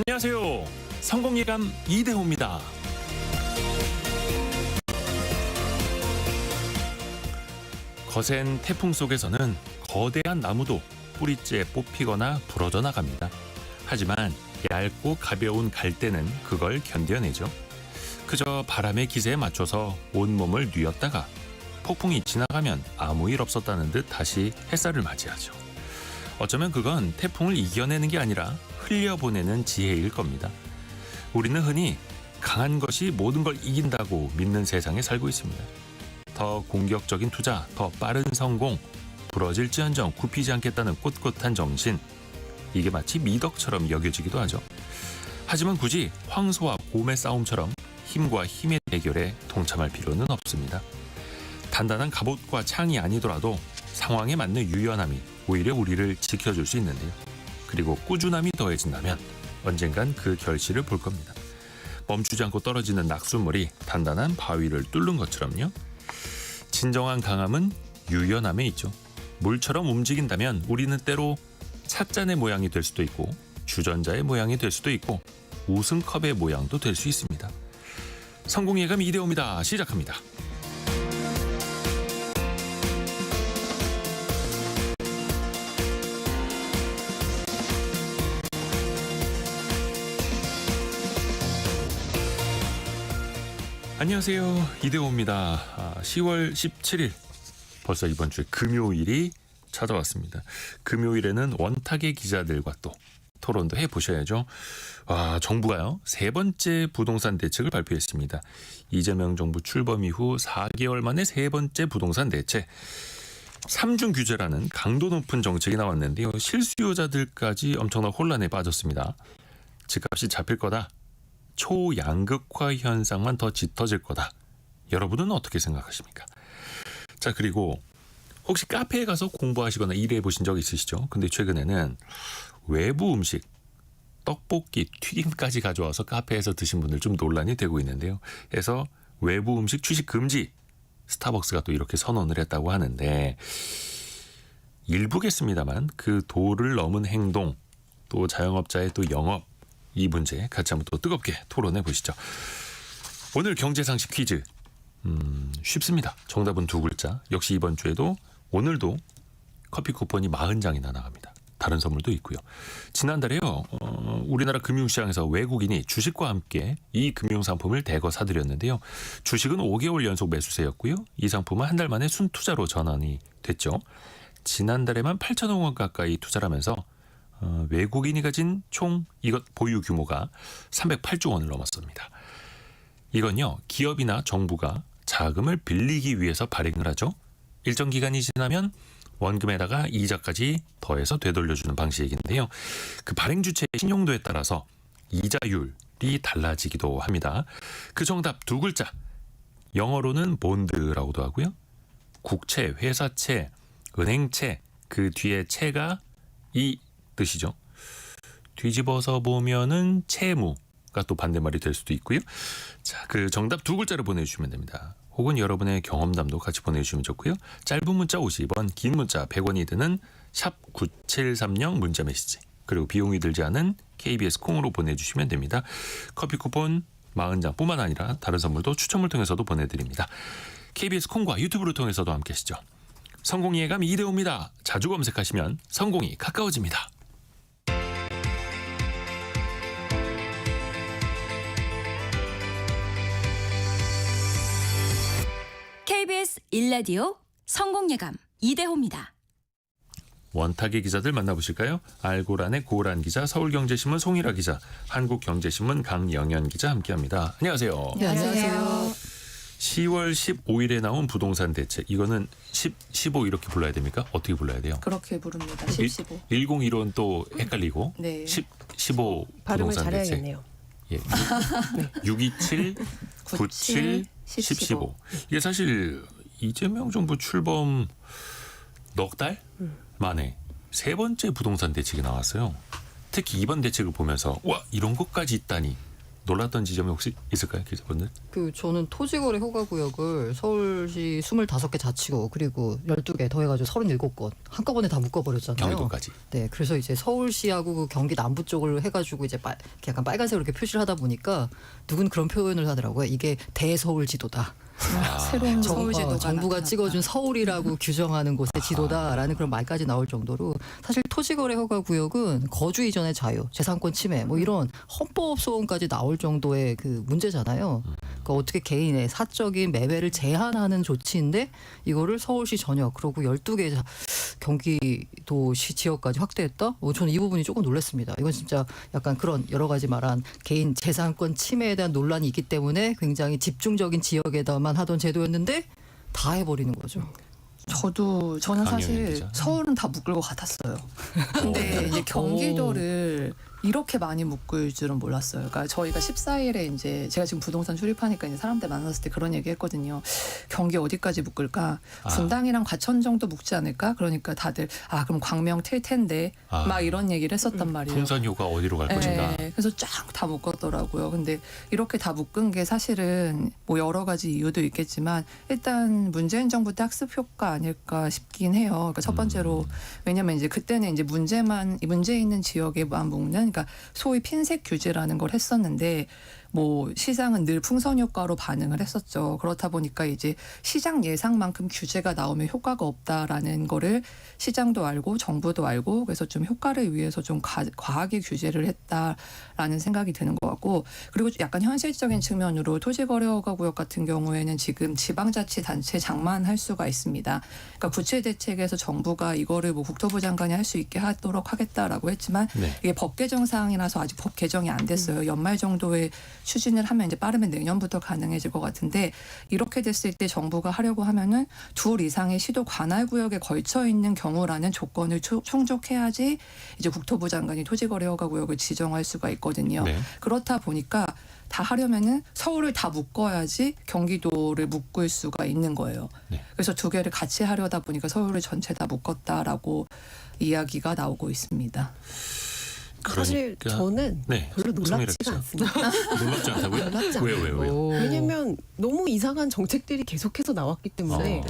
안녕하세요. 성공예감 이대호입니다. 거센 태풍 속에서는 거대한 나무도 뿌리째 뽑히거나 부러져 나갑니다. 하지만 얇고 가벼운 갈대는 그걸 견뎌내죠. 그저 바람의 기세에 맞춰서 온몸을 뉘었다가 폭풍이 지나가면 아무 일 없었다는 듯 다시 햇살을 맞이하죠. 어쩌면 그건 태풍을 이겨내는 게 아니라 흘려보내는 지혜일 겁니다. 우리는 흔히 강한 것이 모든 걸 이긴다고 믿는 세상에 살고 있습니다. 더 공격적인 투자, 더 빠른 성공, 부러질지언정 굽히지 않겠다는 꼿꼿한 정신, 이게 마치 미덕처럼 여겨지기도 하죠. 하지만 굳이 황소와 곰의 싸움처럼 힘과 힘의 대결에 동참할 필요는 없습니다. 단단한 갑옷과 창이 아니더라도 상황에 맞는 유연함이 오히려 우리를 지켜줄 수 있는데요. 그리고 꾸준함이 더해진다면 언젠간 그 결실을 볼 겁니다. 멈추지 않고 떨어지는 낙숫물이 단단한 바위를 뚫는 것처럼요. 진정한 강함은 유연함에 있죠. 물처럼 움직인다면 우리는 때로 찻잔의 모양이 될 수도 있고 주전자의 모양이 될 수도 있고 우승컵의 모양도 될 수 있습니다. 성공예감 이대호입니다. 시작합니다. 안녕하세요. 이대호입니다. 10월 17일 벌써 이번 주에 금요일이 찾아왔습니다. 금요일에는 원탁의 기자들과 또 토론도 해보셔야죠. 정부가요 3번째 부동산 대책을 발표했습니다. 이재명 정부 출범 이후 4개월 만에 3번째 부동산 대책. 3중 규제라는 강도 높은 정책이 나왔는데요. 실수요자들까지 엄청난 혼란에 빠졌습니다. 집값이 잡힐 거다. 초양극화 현상만 더 짙어질 거다. 여러분은 어떻게 생각하십니까? 자, 그리고 혹시 카페에 가서 공부하시거나 일해 보신 적 있으시죠? 근데 최근에는 외부 음식, 떡볶이, 튀김까지 가져와서 카페에서 드신 분들 좀 논란이 되고 있는데요. 그래서 외부 음식 취식 금지, 스타벅스가 또 이렇게 선언을 했다고 하는데 일부겠습니다만 그 도를 넘은 행동, 또 자영업자의 또 영업, 이 문제 같이 한번 또 뜨겁게 토론해 보시죠. 오늘 경제상식 퀴즈 쉽습니다. 정답은 2글자. 역시 이번 주에도 오늘도 커피 쿠폰이 40장이나 나갑니다. 다른 선물도 있고요. 지난달에요. 우리나라 금융시장에서 외국인이 주식과 함께 이 금융상품을 대거 사들였는데요. 주식은 5개월 연속 매수세였고요. 이 상품은 한 달 만에 순투자로 전환이 됐죠. 지난달에만 8천억 원 가까이 투자를 하면서 외국인이 가진 총 이것 보유 규모가 308조 원을 넘었습니다. 이건요, 기업이나 정부가 자금을 빌리기 위해서 발행을 하죠. 일정 기간이 지나면 원금에다가 이자까지 더해서 되돌려주는 방식인데요. 그 발행 주체의 신용도에 따라서 이자율이 달라지기도 합니다. 그 정답 2글자. 영어로는 본드라고도 하고요. 국채, 회사채, 은행채, 그 뒤에 채가 이 뜻이죠. 뒤집어서 보면은 채무가 또 반대말이 될 수도 있고요. 자, 그 정답 2글자를 보내주시면 됩니다. 혹은 여러분의 경험담도 같이 보내주시면 좋고요. 짧은 문자 50원, 긴 문자 100원이 드는 샵 9730 문자 메시지, 그리고 비용이 들지 않은 KBS 콩으로 보내주시면 됩니다. 커피 쿠폰 40장 뿐만 아니라 다른 선물도 추첨을 통해서도 보내드립니다. KBS 콩과 유튜브를 통해서도 함께 하시죠. 성공예감 이대호입니다. 자주 검색하시면 성공이 가까워집니다. KBS 1라디오 성공예감 이대호입니다. 원탁의 기자들 만나보실까요? 알고란의 고란 기자, 서울경제신문 송일아 기자, 한국경제신문 강영현 기자 함께합니다. 안녕하세요. 네, 안녕하세요. 10월 15일에 나온 부동산 대책. 이거는 15 이렇게 불러야 됩니까? 어떻게 불러야 돼요? 그렇게 부릅니다. 15. 1015는 또 헷갈리고 네. 15 발음을 부동산 대책. 잘해야겠네요. 예. 627, 97, 15. 이게 사실 이재명 정부 출범 넉 달 만에 3번째 부동산 대책이 나왔어요. 특히 이번 대책을 보면서 와, 이런 것까지 있다니 놀랐던 지점이 혹시 있을까요, 기자분들? 저는 토지거래 허가구역을 서울시 25개 자치구 그리고 12개 더해가지고 37곳 한꺼번에 다 묶어버렸잖아요. 경기도까지. 네, 그래서 이제 서울시하고 그 경기 남부 쪽을 해가지고 이제 약간 빨간색으로 이렇게 표시를 하다 보니까 누군 그런 표현을 하더라고요. 이게 대서울지도다. 새로운 서울지도가 정부가 나타났다. 찍어준 서울이라고 규정하는 곳의 지도다라는 그런 말까지 나올 정도로 사실 토지거래 허가구역은 거주 이전의 자유, 재산권 침해 뭐 이런 헌법 소원까지 나올 정도의 그 문제잖아요. 그러니까 어떻게 개인의 사적인 매매를 제한하는 조치인데 이거를 서울시 전역 그리고 12개 경기도시 지역까지 확대했다? 저는 이 부분이 조금 놀랐습니다. 이건 진짜 약간 그런 여러 가지 말한 개인 재산권 침해에 대한 논란이 있기 때문에 굉장히 집중적인 지역에다만 하던 제도였는데 다 해버리는 거죠. 저는 강연의 사실 기자. 서울은 다 묶을 것 같았어요. 근데 이제 경기도를 이렇게 많이 묶을 줄은 몰랐어요. 그러니까 저희가 14일에 이제 제가 지금 부동산 출입하니까 이제 사람들 만났을 때 그런 얘기 했거든요. 경기 어디까지 묶을까? 분당이랑 과천 정도 묶지 않을까? 그러니까 다들 그럼 광명 틀 텐데 막 이런 얘기를 했었단 말이에요. 풍선효가 어디로 갈 것인가? 네, 그래서 쫙 다 묶었더라고요. 근데 이렇게 다 묶은 게 사실은 뭐 여러 가지 이유도 있겠지만 일단 문재인 정부 때 학습 효과 아닐까 싶긴 해요. 그러니까 첫 번째로 왜냐면 이제 그때는 이제 문제 있는 지역에만 묶는 그러니까 소위 핀셋 규제라는 걸 했었는데 뭐 시장은 늘 풍선 효과로 반응을 했었죠. 그렇다 보니까 이제 시장 예상만큼 규제가 나오면 효과가 없다라는 거를 시장도 알고 정부도 알고 그래서 좀 효과를 위해서 좀 과하게 규제를 했다라는 생각이 드는 것 같고 그리고 약간 현실적인 측면으로 토지거래허가구역 같은 경우에는 지금 지방자치단체 장만할 수가 있습니다. 그러니까 구체 대책에서 정부가 이거를 뭐 국토부 장관이 할 수 있게 하도록 하겠다라고 했지만 네. 이게 법 개정 사항이라서 아직 법 개정이 안 됐어요. 연말 정도에 추진을 하면 이제 빠르면 내년부터 가능해질 것 같은데 이렇게 됐을 때 정부가 하려고 하면은 둘 이상의 시도 관할 구역에 걸쳐 있는 경우라는 조건을 충족해야지 이제 국토부 장관이 토지거래 허가 구역을 지정할 수가 있거든요. 네. 그렇다 보니까 다 하려면은 서울을 다 묶어야지 경기도를 묶을 수가 있는 거예요. 네. 그래서 두 개를 같이 하려다 보니까 서울을 전체 다 묶었다라고 이야기가 나오고 있습니다. 사실 그러니까- 저는 네. 별로 송미라 놀랍지가 기자. 않습니다. 놀랍지 않다고요? 놀랍지 않아요. 왜요? 왜냐면 너무 이상한 정책들이 계속해서 나왔기 때문에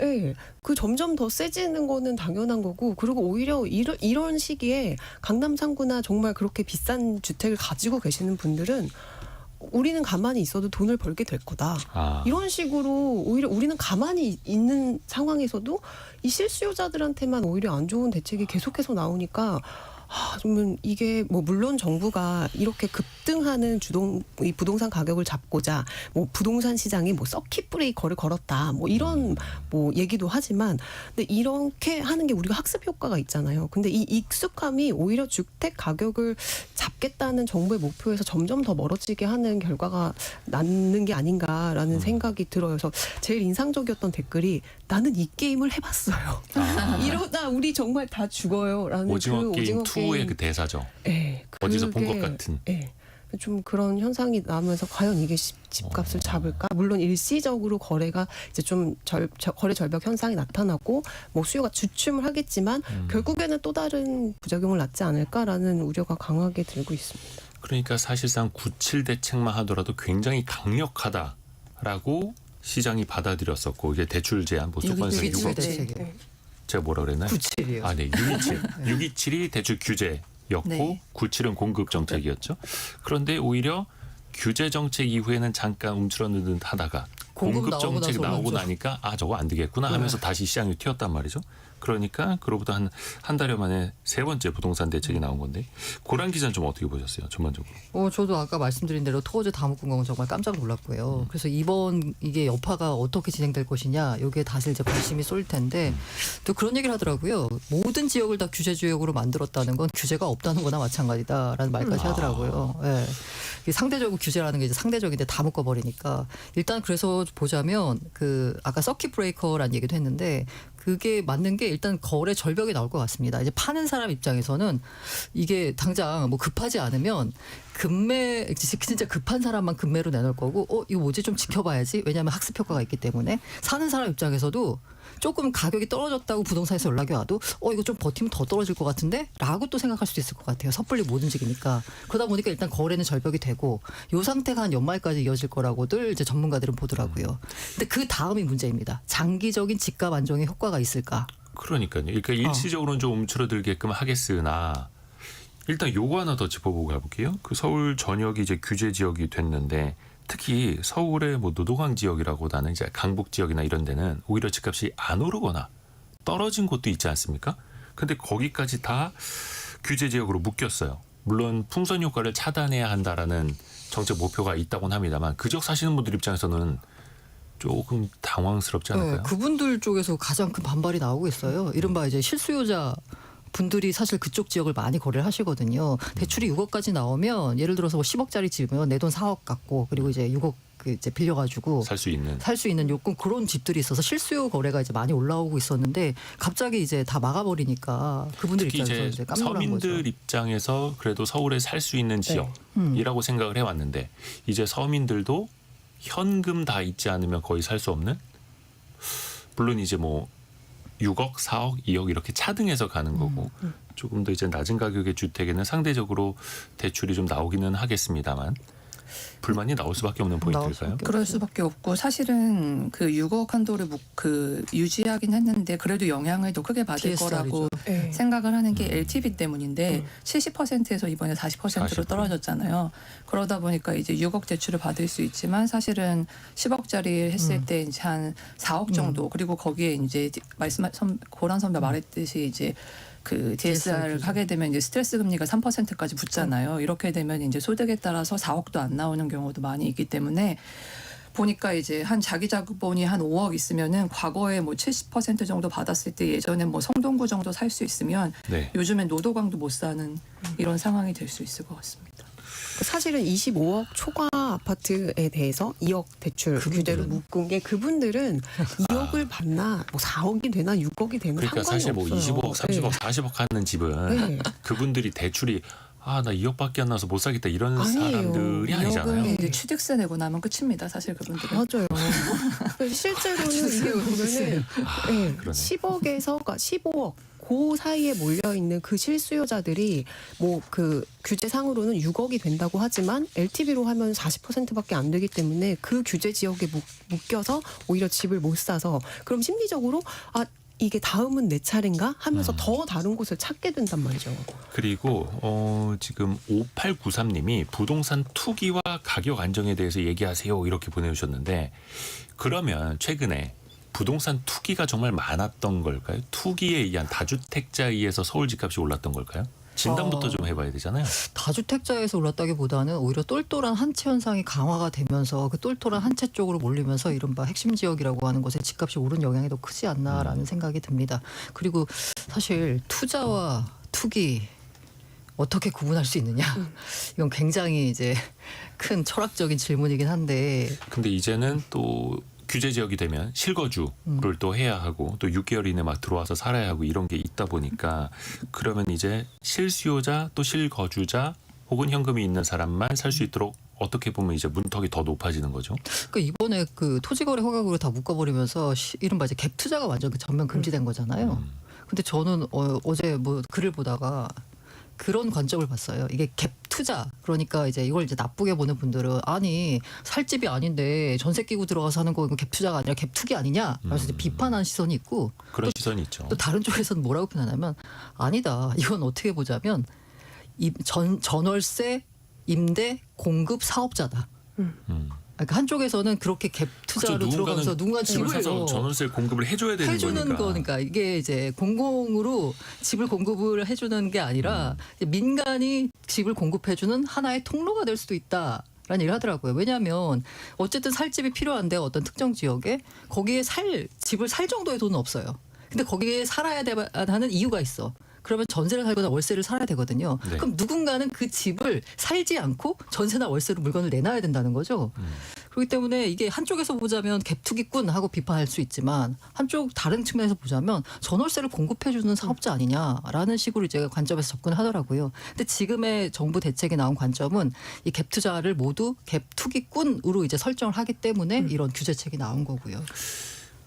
예, 그 점점 더 세지는 거는 당연한 거고 그리고 오히려 이런 시기에 강남 3구나 정말 그렇게 비싼 주택을 가지고 계시는 분들은 우리는 가만히 있어도 돈을 벌게 될 거다. 이런 식으로 오히려 우리는 가만히 있는 상황에서도 이 실수요자들한테만 오히려 안 좋은 대책이 계속해서 나오니까 좀 이게 뭐 물론 정부가 이렇게 급등하는 이 부동산 가격을 잡고자 뭐 부동산 시장이 뭐 서킷 브레이커를 걸었다 뭐 이런 뭐 얘기도 하지만 근데 이렇게 하는 게 우리가 학습 효과가 있잖아요. 근데 이 익숙함이 오히려 주택 가격을 잡겠다는 정부의 목표에서 점점 더 멀어지게 하는 결과가 낳는 게 아닌가라는 생각이 들어요. 그래서 제일 인상적이었던 댓글이 나는 이 게임을 해봤어요. 이러다 우리 정말 다 죽어요라는 오징어 그 게임 오징어 2의 그 대사죠. 예, 어디서 본 것 그게, 같은. 예, 좀 그런 현상이 나면서 과연 이게 집값을 잡을까? 물론 일시적으로 거래가 이제 좀 거래 절벽 현상이 나타나고 뭐 수요가 주춤을 하겠지만 결국에는 또 다른 부작용을 낳지 않을까라는 우려가 강하게 들고 있습니다. 그러니까 사실상 97 대책만 하더라도 굉장히 강력하다라고 시장이 받아들였었고 이게 대출 제한 뭐 소관성 유기출 유고 대책이. 제가 뭐라 그랬나요? 97이요. 네, 627. 627이 대출 규제였고 네. 97은 공급 정책이었죠. 그런데 오히려 규제 정책 이후에는 잠깐 움츠러드는 하다가 공급 나오고 정책이 나서 나오고 올랐죠. 나니까 저거 안 되겠구나 하면서 다시 시장이 튀었단 말이죠. 그러니까 그로부터 한 달여 만에 세 번째 부동산 대책이 나온 건데 고란 기자는 좀 어떻게 보셨어요? 전반적으로. 저도 아까 말씀드린 대로 토지 다 묶은 건 정말 깜짝 놀랐고요. 그래서 이번 이게 여파가 어떻게 진행될 것이냐, 여기에 다시 이제 관심이 쏠 텐데 또 그런 얘기를 하더라고요. 모든 지역을 다 규제 지역으로 만들었다는 건 규제가 없다는 거나 마찬가지다라는 말까지 하더라고요. 예. 이게 상대적으로 규제라는 게 이제 상대적인데 다 묶어버리니까 일단 그래서 보자면 그 아까 서킷 브레이커라는 얘기도 했는데 그게 맞는 게 일단 거래 절벽이 나올 것 같습니다. 이제 파는 사람 입장에서는 이게 당장 뭐 급하지 않으면 급매 진짜 급한 사람만 급매로 내놓을 거고 이거 뭐지 좀 지켜봐야지 왜냐하면 학습 효과가 있기 때문에 사는 사람 입장에서도 조금 가격이 떨어졌다고 부동산에서 연락이 와도 이거 좀 버티면 더 떨어질 것 같은데? 라고 또 생각할 수도 있을 것 같아요. 섣불리 못 움직이니까. 그러다 보니까 일단 거래는 절벽이 되고 이 상태가 한 연말까지 이어질 거라고들 이제 전문가들은 보더라고요. 근데 그 다음이 문제입니다. 장기적인 집값 안정에 효과가 있을까? 그러니까요. 그러니까 일시적으로는 좀 움츠러들게끔 하겠으나 일단 요거 하나 더 짚어보고 가볼게요. 그 서울 전역이 이제 규제 지역이 됐는데 특히 서울의 뭐 노도강 지역이라고나는 이제 강북 지역이나 이런 데는 오히려 집값이 안 오르거나 떨어진 곳도 있지 않습니까? 근데 거기까지 다 규제 지역으로 묶였어요. 물론 풍선 효과를 차단해야 한다라는 정책 목표가 있다고는 합니다만 그 지역 사시는 분들 입장에서는 조금 당황스럽지 않을까요? 네, 그분들 쪽에서 가장 큰 반발이 나오고 있어요. 이른바 이제 실수요자 분들이 사실 그쪽 지역을 많이 거래를 하시거든요. 대출이 6억까지 나오면 예를 들어서 뭐 10억짜리 집이면 내 돈 4억 갖고 그리고 이제 6억 이제 빌려가지고 살 수 있는 요건 그런 집들이 있어서 실수요 거래가 이제 많이 올라오고 있었는데 갑자기 이제 다 막아버리니까 그분들 특히 입장에서 이제 이제 깜놀한 서민들 거죠. 입장에서 그래도 서울에 살 수 있는 지역이라고 생각을 해왔는데 이제 서민들도 현금 다 있지 않으면 거의 살 수 없는 물론 이제 뭐 6억, 4억, 2억 이렇게 차등해서 가는 거고 조금 더 이제 낮은 가격의 주택에는 상대적으로 대출이 좀 나오기는 하겠습니다만 불만이 나올 수밖에 없는 포인트일까요? 그럴 수밖에 없고 사실은 그 6억 한도를 유지하긴 했는데 그래도 영향을 더 크게 받을 TSR 이죠. 거라고 네. 생각을 하는 게 LTV 때문인데 70%에서 이번에 40%로 40%. 떨어졌잖아요. 그러다 보니까 이제 6억 대출을 받을 수 있지만 사실은 10억짜리 했을 때 이제 한 4억 정도 그리고 거기에 이제 고란 선배 말했듯이 이제 그 DSR을 하게 되면 이제 스트레스 금리가 3%까지 붙잖아요. 이렇게 되면 이제 소득에 따라서 4억도 안 나오는 경우도 많이 있기 때문에 보니까 이제 한 자기 자본이 한 5억 있으면은 과거에 뭐 70% 정도 받았을 때 예전에 뭐 성동구 정도 살 수 있으면 네. 요즘엔 노도강도 못 사는 이런 상황이 될 수 있을 것 같습니다. 사실은 25억 초과 아파트에 대해서 2억 대출 규제로 묶은 게 그분들은 2억을 받나 뭐 4억이 되나 6억이 되나 그러니까 상관이 사실 뭐 없어요. 25억, 30억, 네. 40억 하는 집은 네. 그분들이 대출이 나 2억밖에 안 나서 못 사겠다 이런 아니에요. 사람들이 아니잖아요. 이억은 이제 취득세 내고 나면 끝입니다. 사실 그분들은. 맞아요. 실제로는 이게 보면은 네, 그러네. 10억에서 15억 그 사이에 몰려 있는 그 실수요자들이 뭐 그 규제상으로는 6억이 된다고 하지만 LTV로 하면 40%밖에 안 되기 때문에 그 규제 지역에 묶여서 오히려 집을 못 사서 그럼 심리적으로 이게 다음은 내 차례인가 하면서 더 다른 곳을 찾게 된단 말이죠. 그리고 지금 5893님이 부동산 투기와 가격 안정에 대해서 얘기하세요 이렇게 보내주셨는데 그러면 최근에 부동산 투기가 정말 많았던 걸까요? 투기에 의한 다주택자에 의해서 서울 집값이 올랐던 걸까요? 진단부터 좀 해봐야 되잖아요. 다주택자에서 올랐다기보다는 오히려 똘똘한 한 채 현상이 강화가 되면서 그 똘똘한 한 채 쪽으로 몰리면서 이른바 핵심 지역이라고 하는 곳에 집값이 오른 영향이 더 크지 않나라는 생각이 듭니다. 그리고 사실 투자와 투기 어떻게 구분할 수 있느냐? 이건 굉장히 이제 큰 철학적인 질문이긴 한데 근데 이제는 또 규제 지역이 되면 실거주를 또 해야 하고 또 6개월 이내 막 들어와서 살아야 하고 이런 게 있다 보니까 그러면 이제 실수요자 또 실거주자 혹은 현금이 있는 사람만 살 수 있도록 어떻게 보면 이제 문턱이 더 높아지는 거죠. 그러니까 이번에 그 토지거래 허가구를 다 묶어버리면서 이른바 이제 갭 투자가 완전 전면 금지된 거잖아요. 근데 저는 어제 뭐 글을 보다가 그런 관점을 봤어요. 이게 갭 투자 그러니까 이제 이걸 이제 나쁘게 보는 분들은 아니 살 집이 아닌데 전세 끼고 들어가서 하는 거 이거 갭 투자가 아니라 갭 투기 아니냐? 그래서 이제 비판하는 시선이 있고 그런 시선이 있죠. 또 다른 쪽에서는 뭐라고 표현하냐면 아니다. 이건 어떻게 보자면 전월세 임대 공급 사업자다. 그러니까 한쪽에서는 그렇게 갭 투자로 들어가면서 누군가 집을 집을 사서 전월세 공급을 해줘야 되는 해주는 거니까 이게 이제 공공으로 집을 공급을 해주는 게 아니라 이제 민간이 집을 공급해주는 하나의 통로가 될 수도 있다. 라는 얘기를 하더라고요. 왜냐하면 어쨌든 살 집이 필요한데 어떤 특정 지역에 거기에 집을 살 정도의 돈은 없어야 근데 거기에 살아야 하는 이유가 있어. 그러면 전세를 살거나 월세를 살아야 되거든요. 네. 그럼 누군가는 그 집을 살지 않고 전세나 월세로 물건을 내놔야 된다는 거죠. 그렇기 때문에 이게 한쪽에서 보자면 갭투기꾼 하고 비판할 수 있지만 한쪽 다른 측면에서 보자면 전월세를 공급해주는 사업자 아니냐라는 식으로 이제 관점에서 접근하더라고요. 근데 지금의 정부 대책에 나온 관점은 이 갭투자를 모두 갭투기꾼으로 이제 설정을 하기 때문에 이런 규제책이 나온 거고요.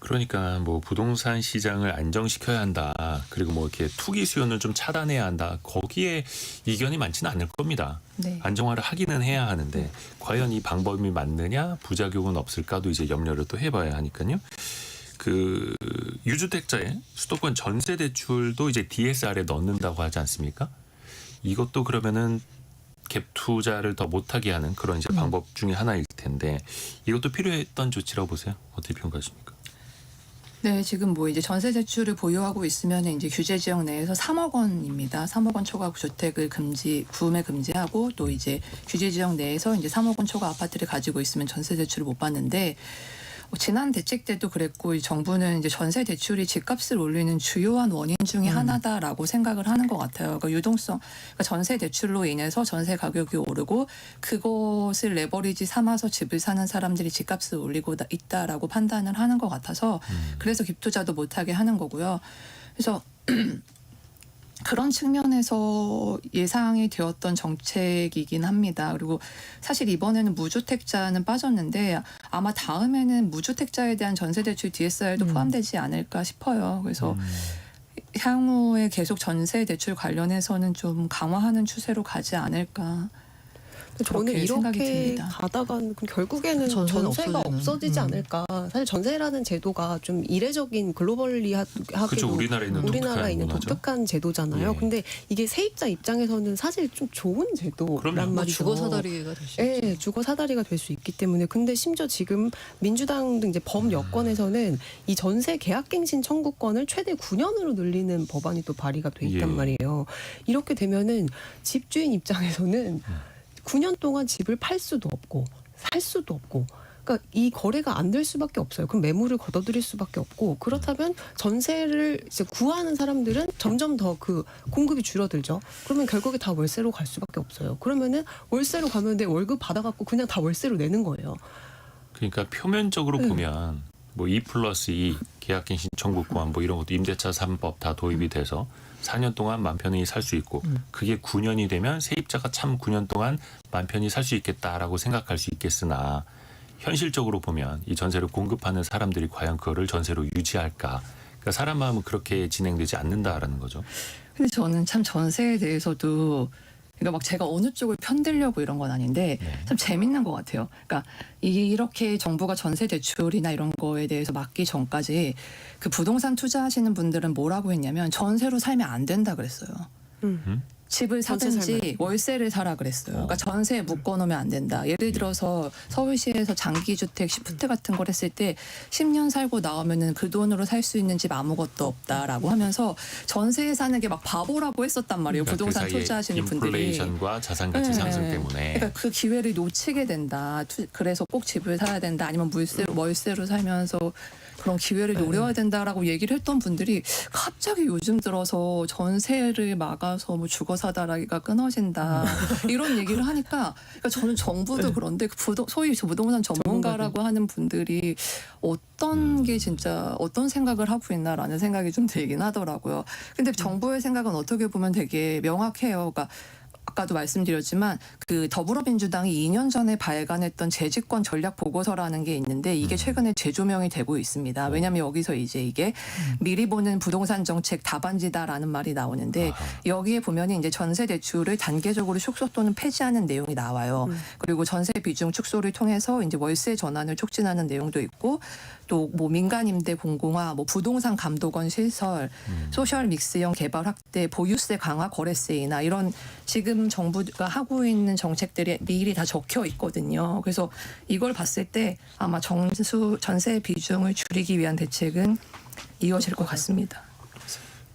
그러니까 뭐 부동산 시장을 안정시켜야 한다. 그리고 뭐 이렇게 투기 수요는 좀 차단해야 한다. 거기에 이견이 많지는 않을 겁니다. 네. 안정화를 하기는 해야 하는데 과연 이 방법이 맞느냐, 부작용은 없을까도 이제 염려를 또 해봐야 하니까요. 그 유주택자의 수도권 전세 대출도 이제 DSR에 넣는다고 하지 않습니까? 이것도 그러면은 갭 투자를 더 못하게 하는 그런 이제 방법 중에 하나일 텐데 이것도 필요했던 조치라고 보세요. 어떻게 평가하십니까? 네, 지금 뭐 이제 전세 대출을 보유하고 있으면 이제 규제 지역 내에서 3억 원입니다. 3억 원 초과 주택을 구매 금지하고 또 이제 규제 지역 내에서 이제 3억 원 초과 아파트를 가지고 있으면 전세 대출을 못 받는데 지난 대책 때도 그랬고 이 정부는 이제 전세 대출이 집값을 올리는 주요한 원인 중에 하나다라고 생각을 하는 것 같아요. 그러니까 유동성, 그러니까 전세 대출로 인해서 전세 가격이 오르고 그것을 레버리지 삼아서 집을 사는 사람들이 집값을 올리고 있다라고 판단을 하는 것 같아서 그래서 깁투자도 못하게 하는 거고요. 그래서 그런 측면에서 예상이 되었던 정책이긴 합니다. 그리고 사실 이번에는 무주택자는 빠졌는데 아마 다음에는 무주택자에 대한 전세대출 DSR도 포함되지 않을까 싶어요. 그래서 향후에 계속 전세대출 관련해서는 좀 강화하는 추세로 가지 않을까. 저는 그렇게 생각이 이렇게 듭니다. 가다가는 결국에는 전세는 전세가 없어지는. 없어지지 않을까. 사실 전세라는 제도가 좀 이례적인 글로벌리하게도 그죠, 우리나라에 있는 우리나라에 있는 문화죠. 독특한 제도잖아요. 예. 근데 이게 세입자 입장에서는 사실 좀 좋은 그럼요. 제도란 뭐 말이죠. 주거 사다리가 될 수 있죠. 예, 주거 사다리가 될 수 있기 때문에 근데 심지어 지금 민주당 등 이제 범 여권에서는 이 전세 계약갱신 청구권을 최대 9년으로 늘리는 법안이 또 발의가 돼 있단 예. 말이에요. 이렇게 되면은 집주인 입장에서는 9년 동안 집을 팔 수도 없고 살 수도 없고 그러니까 이 거래가 안 될 수밖에 없어요. 그럼 매물을 걷어들일 수밖에 없고 그렇다면 전세를 이제 구하는 사람들은 점점 더 그 공급이 줄어들죠. 그러면 결국에 다 월세로 갈 수밖에 없어요. 그러면은 월세로 가면 내 월급 받아갖고 그냥 다 월세로 내는 거예요. 그러니까 표면적으로 보면 뭐 2+2 계약갱신 청구권 뭐 이런 것도 임대차 3법 다 도입이 돼서 4년 동안 맘 편히 살 수 있고 그게 9년이 되면 세입자가 참 9년 동안 맘 편히 살 수 있겠다라고 생각할 수 있겠으나 현실적으로 보면 이 전세를 공급하는 사람들이 과연 그거를 전세로 유지할까? 그러니까 사람 마음은 그렇게 진행되지 않는다라는 거죠. 근데 저는 참 전세에 대해서도 그러니까 막 제가 어느 쪽을 편들려고 이런 건 아닌데 참 재밌는 것 같아요. 그러니까 이렇게 정부가 전세 대출이나 이런 거에 대해서 막기 전까지 그 부동산 투자하시는 분들은 뭐라고 했냐면 전세로 살면 안 된다 그랬어요. 집을 전세 사든지 살면. 월세를 사라 그랬어요. 그러니까 전세에 묶어놓으면 안 된다. 예를 들어서 서울시에서 장기주택 시프트 같은 걸 했을 때 10년 살고 나오면은 그 돈으로 살 수 있는 집 아무것도 없다라고 하면서 전세에 사는 게 막 바보라고 했었단 말이에요. 그러니까 부동산 그 사이에 투자하시는 분들이. 인플레이션과 자산 가치 네. 상승 때문에 그러니까 그 기회를 놓치게 된다. 그래서 꼭 집을 사야 된다. 아니면 월세로 살면서 그런 기회를 노려야 된다라고 얘기를 했던 분들이 갑자기 요즘 들어서 전세를 막아서 뭐 주거 사다리가 끊어진다 이런 얘기를 하니까 그러니까 저는 정부도 그런데 그 소위 부동산 전문가라고 하는 분들이 어떤 게 진짜 어떤 생각을 하고 있나라는 생각이 좀 들긴 하더라고요. 근데 정부의 생각은 어떻게 보면 되게 명확해요. 그러니까 아까도 말씀드렸지만 그 더불어민주당이 2년 전에 발간했던 재집권 전략 보고서라는 게 있는데 이게 최근에 재조명이 되고 있습니다. 왜냐하면 여기서 이제 이게 미리 보는 부동산 정책 답안지다라는 말이 나오는데 여기에 보면은 이제 전세 대출을 단계적으로 축소 또는 폐지하는 내용이 나와요. 그리고 전세 비중 축소를 통해서 이제 월세 전환을 촉진하는 내용도 있고 또 뭐 민간 임대 공공화, 뭐 부동산 감독원 시설, 소셜 믹스형 개발 확대, 보유세 강화, 거래세 인하 이런 지금 정부가 하고 있는 정책들이 미리 다 적혀 있거든요. 그래서 이걸 봤을 때 아마 전세 비중을 줄이기 위한 대책은 이어질 것 같습니다.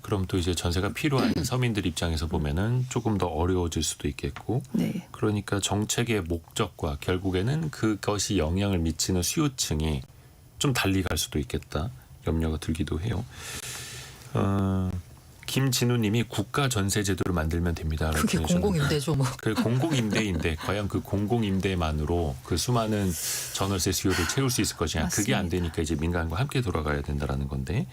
그럼 또 이제 전세가 필요한 서민들 입장에서 보면은 조금 더 어려워질 수도 있겠고 네. 그러니까 정책의 목적과 결국에는 그것이 영향을 미치는 수요층이 좀 달리 갈 수도 있겠다 염려가 들기도 해요. 김진우님이 국가 전세 제도를 만들면 됩니다. 그게 공공임대죠 뭐. 그 공공임대인데 과연 그 공공임대만으로 그 수많은 전월세 수요를 채울 수 있을 것이냐. 그게 안 되니까 이제 민간과 함께 돌아가야 된다라는 건데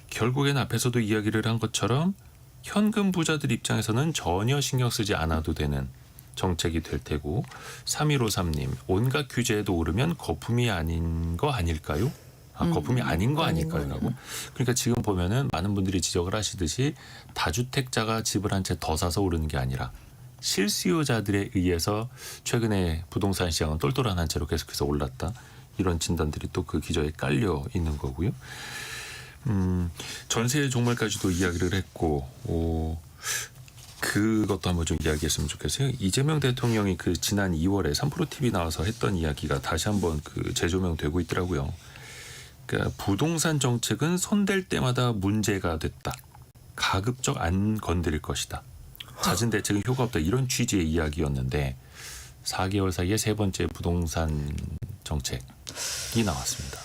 결국엔 앞에서도 이야기를 한 것처럼 현금 부자들 입장에서는 전혀 신경 쓰지 않아도 되는 정책이 될 테고 3153님 온갖 규제에도 오르면 거품이 아닌 거 아닐까요? 거품이 아닌 거 아닌 아닐까요라고. 그러니까 지금 보면은 많은 분들이 지적을 하시듯이 다주택자가 집을 한 채 더 사서 오르는 게 아니라 실수요자들에 의해서 최근에 부동산 시장은 똘똘한 한 채로 계속해서 올랐다. 이런 진단들이 또 그 기저에 깔려 있는 거고요. 전세 종말까지도 이야기를 했고, 그것도 한번 좀 이야기했으면 좋겠어요. 이재명 대통령이 그 지난 2월에 3프로 TV 나와서 했던 이야기가 다시 한번 그 재조명되고 있더라고요. 그러니까 부동산 정책은 손댈 때마다 문제가 됐다. 가급적 안 건드릴 것이다. 잦은 대책은 효과 없다. 이런 취지의 이야기였는데 4개월 사이에 세 번째 부동산 정책이 나왔습니다.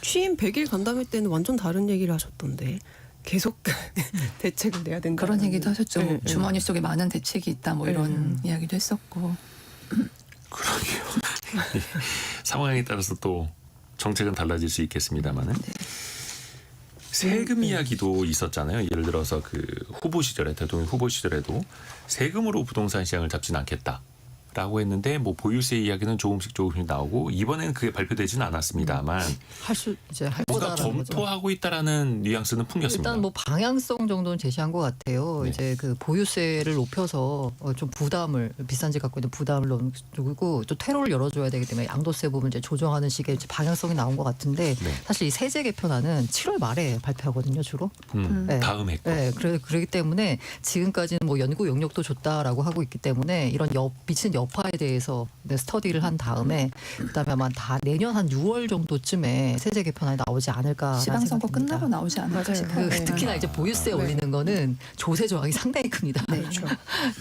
취임 100일 간담회 때는 완전 다른 얘기를 하셨던데 계속 대책을 내야 된다. 그런 얘기도 하셨죠. 네, 네. 주머니 속에 많은 대책이 있다. 뭐 이런 이야기도 했었고. 그러게요. 상황에 따라서 또 정책은 달라질 수 있겠습니다만은 세금 이야기도 있었잖아요. 예를 들어서 그 후보 시절에 대통령 후보 시절에도 세금으로 부동산 시장을 잡지는 않겠다라고 했는데 뭐 보유세 이야기는 조금씩 나오고 이번에는 그게 발표되지는 않았습니다만 이제 할 뭔가 거다라는 거죠. 검토하고 있다라는 뉘앙스는 풍겼습니다. 일단 뭐 방향성 정도는 제시한 것 같아요. 네. 이제 그 보유세를 높여서 좀 부담을 비싼 집 갖고 있는 부담을 넣고 또 퇴로를 열어줘야 되기 때문에 양도세 부분 이제 조정하는 식의 이제 방향성이 나온 것 같은데 네. 사실 이 세제 개편안은 7월 말에 발표하거든요, 주로. 네. 다음 해 거. 네, 그러기 때문에 지금까지는 뭐 연구 용역도 좋다라고 하고 있기 때문에 이런 미친 여파에 대해서 스터디를 한 다음에 그다음에 아마 다 내년 한 6월 정도쯤에 세제 개편안이 나오지 않을까. 지방선거 끝나고 나오지 않을까 싶어요. 특히나 이제 보유세 올리는 거는 조세 저항이 상당히 큽니다. 네.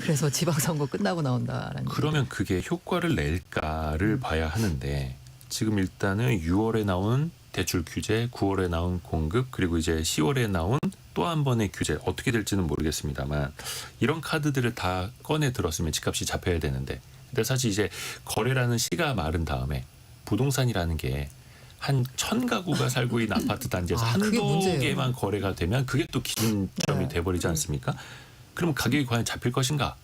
그래서 지방선거 끝나고 나온다라는. 그러면 그게 효과를 낼까를 봐야 하는데 지금 일단은 6월에 나온 대출 규제, 9월에 나온 공급 그리고 이제 10월에 나온 또 한 번의 규제 어떻게 될지는 모르겠습니다만 이런 카드들을 다 꺼내 들었으면 집값이 잡혀야 되는데 근데 사실 이제 거래라는 시가 마른 다음에 부동산이라는 게 한 1000가구가 살고 있는 아파트 단지에서 그게 한두 문제예요. 개만 거래가 되면 그게 또 기준점이 돼버리지 않습니까? 그럼 가격이 과연 잡힐 것인가?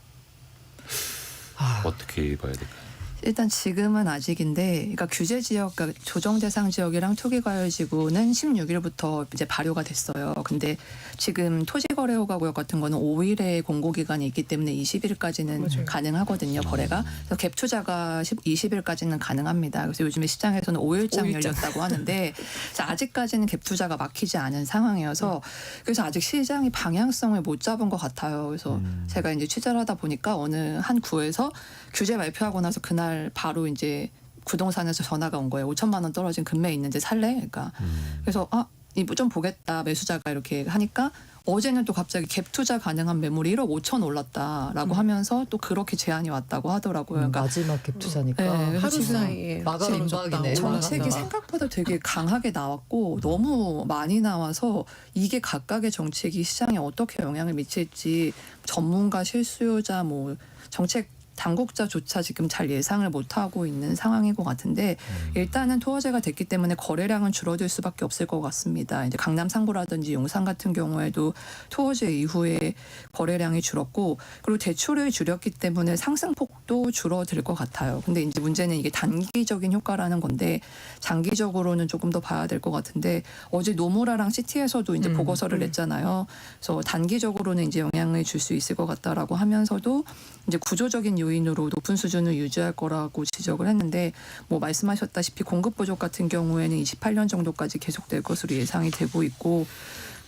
어떻게 봐야 될까요? 일단 지금은 아직인데, 그러니까 규제 지역, 그러니까 조정 대상 지역이랑 토기과열지구는 16일부터 이제 발효가 됐어요. 근데 지금 토지거래허가구역 같은 거는 5일의 공고 기간이 있기 때문에 20일까지는 맞아요. 가능하거든요, 거래가. 그래서 갭 투자가 20일까지는 가능합니다. 그래서 요즘에 시장에서는 5일장 열렸다고 하는데 아직까지는 갭 투자가 막히지 않은 상황이어서 그래서 아직 시장이 방향성을 못 잡은 것 같아요. 그래서 제가 이제 취재를 하다 보니까 어느 한 구에서 규제 발표하고 나서 그날 바로 이제 부동산에서 전화가 온 거예요. 5천만 원 떨어진 금매 있는데 살래? 그러니까 그래서 이거 좀 보겠다. 매수자가 이렇게 하니까 어제는 또 갑자기 갭 투자 가능한 매물이 1억 5천 올랐다라고 하면서 또 그렇게 제안이 왔다고 하더라고요. 그러니까 마지막 갭 투자니까. 네, 그래서 하루 지금 사이에 마감 임박이네. 정책이 올라간다. 생각보다 되게 강하게 나왔고 너무 많이 나와서 이게 각각의 정책이 시장에 어떻게 영향을 미칠지 전문가, 실수요자, 뭐 정책 당국자조차 지금 잘 예상을 못하고 있는 상황인 것 같은데 일단은 토어제가 됐기 때문에 거래량은 줄어들 수밖에 없을 것 같습니다. 이제 강남 3구라든지 용산 같은 경우에도 토어제 이후에 거래량이 줄었고 그리고 대출을 줄였기 때문에 상승폭도 줄어들 것 같아요. 근데 이제 문제는 이게 단기적인 효과라는 건데 장기적으로는 조금 더 봐야 될 것 같은데 어제 노무라랑 시티에서도 이제 보고서를 냈잖아요. 그래서 단기적으로는 이제 영향을 줄 수 있을 것 같다라고 하면서도 이제 구조적인 요인으로 높은 수준을 유지할 거라고 지적을 했는데 뭐 말씀하셨다시피 공급 부족 같은 경우에는 28년 정도까지 계속될 것으로 예상이 되고 있고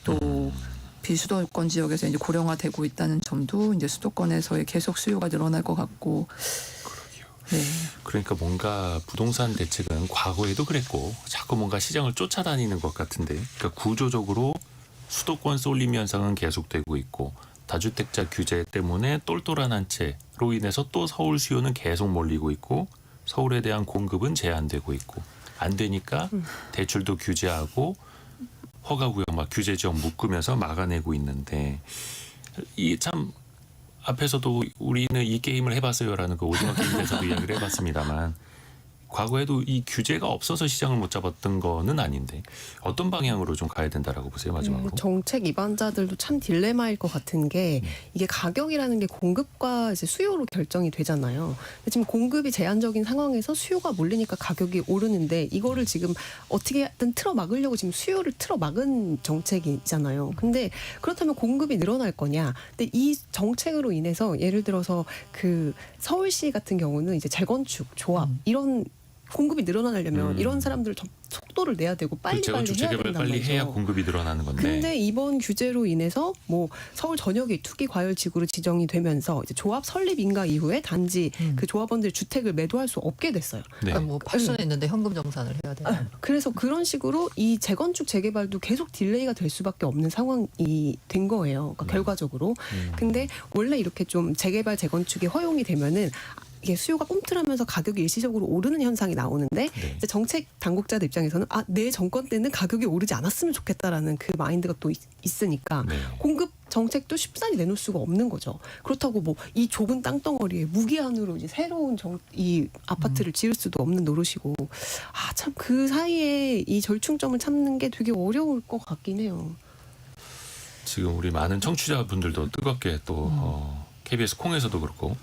또 비수도권 지역에서 이제 고령화되고 있다는 점도 이제 수도권에서의 계속 수요가 늘어날 것 같고. 네. 그러니까 뭔가 부동산 대책은 과거에도 그랬고 자꾸 뭔가 시장을 쫓아다니는 것 같은데 그러니까 구조적으로 수도권 쏠림 현상은 계속되고 있고 다주택자 규제 때문에 똘똘한 한 채로 인해서 또 서울 수요는 계속 몰리고 있고 서울에 대한 공급은 제한되고 있고 안 되니까 대출도 규제하고 허가구역 막 규제 지역 묶으면서 막아내고 있는데 이 참 앞에서도 우리는 이 게임을 해봤어요라는 그 오징어 게임에서도 이야기를 해봤습니다만 과거에도 이 규제가 없어서 시장을 못 잡았던 거는 아닌데 어떤 방향으로 좀 가야 된다라고 보세요, 마지막으로? 정책 입안자들도 참 딜레마일 것 같은 게 이게 가격이라는 게 공급과 이제 수요로 결정이 되잖아요. 근데 지금 공급이 제한적인 상황에서 수요가 몰리니까 가격이 오르는데 이거를 지금 어떻게든 틀어 막으려고 지금 수요를 틀어 막은 정책이잖아요. 근데 그렇다면 공급이 늘어날 거냐? 근데 이 정책으로 인해서 예를 들어서 그 서울시 같은 경우는 이제 재건축, 조합 이런 공급이 늘어나려면 이런 사람들 속도를 내야 되고 빨리 재건축 해야 재개발 된단 빨리 말이죠. 해야 공급이 늘어나는 건데. 근데 이번 규제로 인해서 뭐 서울 전역이 투기 과열 지구로 지정이 되면서 이제 조합 설립 인가 이후에 단지 그 조합원들 주택을 매도할 수 없게 됐어요. 네. 그러니까 뭐 8선에 있는데 현금 정산을 해야 돼요. 그래서 그런 식으로 이 재건축 재개발도 계속 딜레이가 될 수밖에 없는 상황이 된 거예요. 그러니까 결과적으로. 근데 원래 이렇게 좀 재개발 재건축이 허용이 되면은 이게 수요가 꼼틀하면서 가격이 일시적으로 오르는 현상이 나오는데 네. 이제 정책 당국자들 입장에서는 내 정권 때는 가격이 오르지 않았으면 좋겠다라는 그 마인드가 또 있으니까 네. 공급 정책도 쉽사리 내놓을 수가 없는 거죠. 그렇다고 뭐 이 좁은 땅덩어리에 무기한으로 이제 새로운 이 아파트를 지을 수도 없는 노릇이고 참 그 사이에 이 절충점을 찾는 게 되게 어려울 것 같긴 해요. 지금 우리 많은 청취자분들도 뜨겁게 또 KBS 콩에서도 그렇고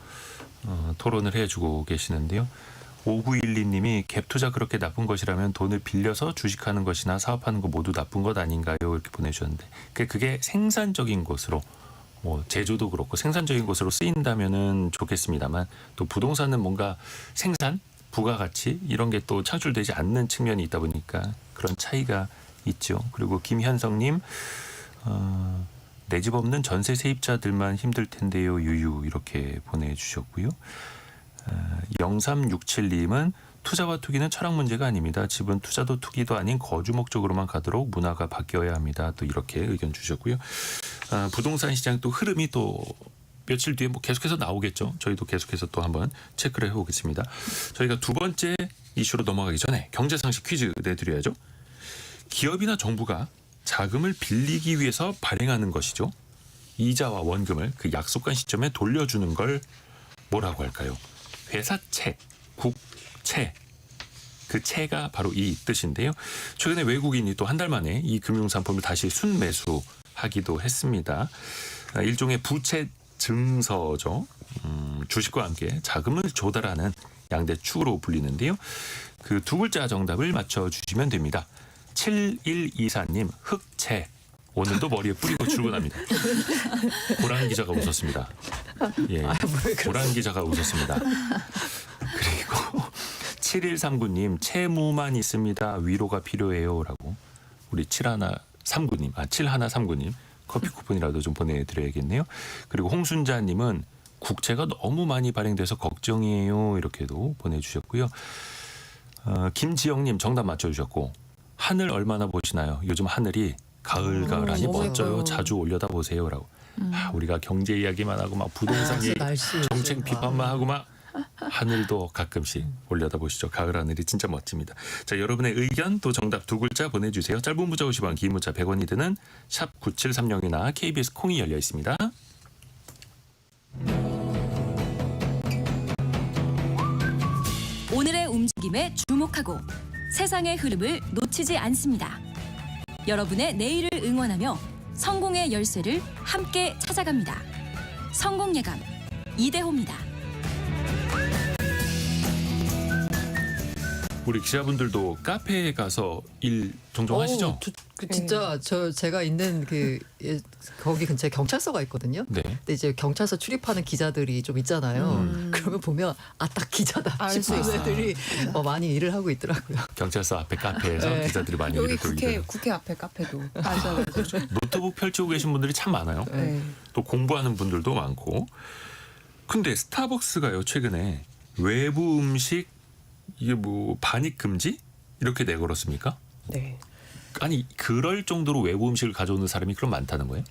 토론을 해주고 계시는데요. 5912님이 갭 투자 그렇게 나쁜 것이라면 돈을 빌려서 주식하는 것이나 사업하는 거 모두 나쁜 것 아닌가요? 이렇게 보내주셨는데 그게 생산적인 것으로 뭐 제조도 그렇고 생산적인 것으로 쓰인다면은 좋겠습니다만 또 부동산은 뭔가 생산, 부가가치 이런 게 또 창출되지 않는 측면이 있다 보니까 그런 차이가 있죠. 그리고 김현성님 내 집 없는 전세 세입자들만 힘들 텐데요. 유유 이렇게 보내주셨고요. 0367님은 투자와 투기는 철학 문제가 아닙니다. 집은 투자도 투기도 아닌 거주 목적으로만 가도록 문화가 바뀌어야 합니다. 또 이렇게 의견 주셨고요. 부동산 시장 또 흐름이 또 며칠 뒤에 뭐 계속해서 나오겠죠. 저희도 계속해서 또 한번 체크를 해보겠습니다. 저희가 두 번째 이슈로 넘어가기 전에 경제상식 퀴즈 내드려야죠. 기업이나 정부가 자금을 빌리기 위해서 발행하는 것이죠. 이자와 원금을 그 약속한 시점에 돌려주는 걸 뭐라고 할까요? 회사채, 국채. 그 채가 바로 이 뜻인데요. 최근에 외국인이 또 한 달 만에 이 금융상품을 다시 순매수하기도 했습니다. 일종의 부채 증서죠. 주식과 함께 자금을 조달하는 양대 축으로 불리는데요. 그 두 글자 정답을 맞춰주시면 됩니다. 7124님 흑채. 오늘도 머리에 뿌리고 출근합니다. 고란 기자가 웃었습니다. 예, 고란 기자가 웃었습니다. 그리고 7139님 채무만 있습니다. 위로가 필요해요라고 우리 7139님 커피 쿠폰이라도 좀 보내드려야겠네요. 그리고 홍순자님은 국채가 너무 많이 발행돼서 걱정이에요 이렇게도 보내주셨고요. 김지영님 정답 맞춰주셨고 하늘 얼마나 보시나요? 요즘 하늘이 가을가을하니 너무 멋져요. 예뻐요. 자주 올려다 보세요 라고. 우리가 경제 이야기만 하고 막 부동산 얘기 날씨 정책 비판만 하고 막 하늘도 가끔씩 올려다 보시죠. 가을 하늘이 진짜 멋집니다. 자, 여러분의 의견 또 정답 두 글자 보내주세요. 짧은 문자 50원, 긴 문자 100원이 드는 샵 9730이나 KBS 콩이 열려 있습니다. 오늘의 움직임에 주목하고 세상의 흐름을 놓치지 않습니다. 여러분의 내일을 응원하며 성공의 열쇠를 함께 찾아갑니다. 성공예감 이대호입니다. 우리 기자분들도 카페에 가서 일 종종 하시죠? 진짜 제가 있는 거기 근처에 경찰서가 있거든요. 네. 근데 이제 경찰서 출입하는 기자들이 좀 있잖아요. 그러면 보면 딱 기자다 알 수 싶은 애들이 많이 일을 하고 있더라고요. 경찰서 앞에 카페에서 네. 기자들이 많이 여기 일을 또 국회 앞에 카페도 맞아요. 노트북 펼치고 계신 분들이 참 많아요. 네. 또 공부하는 분들도 많고. 근데 스타벅스가요 최근에 외부 음식 이게 뭐 반입 금지 이렇게 내걸었습니까? 네. 아니 그럴 정도로 외부 음식을 가져오는 사람이 그럼 많다는 거예요?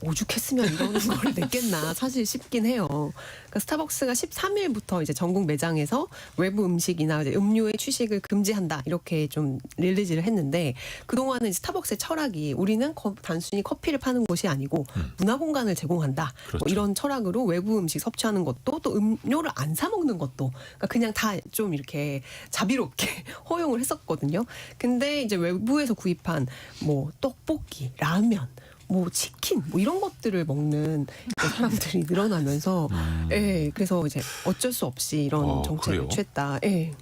오죽했으면 이런 걸 냈겠나 사실 싶긴 해요. 그러니까 스타벅스가 13일부터 이제 전국 매장에서 외부 음식이나 이제 음료의 취식을 금지한다 이렇게 좀 릴리즈를 했는데 그동안은 스타벅스의 철학이 우리는 단순히 커피를 파는 곳이 아니고 문화 공간을 제공한다. 그렇죠. 뭐 이런 철학으로 외부 음식 섭취하는 것도 또 음료를 안 사 먹는 것도 그러니까 그냥 다 좀 이렇게 자비롭게 허용을 했었거든요. 근데 이제 외부에서 구입한 뭐 떡볶이, 라면 뭐 치킨 뭐 이런 것들을 먹는 사람들이 늘어나면서 예 그래서 이제 어쩔 수 없이 이런 정책을 그래요? 취했다. 예.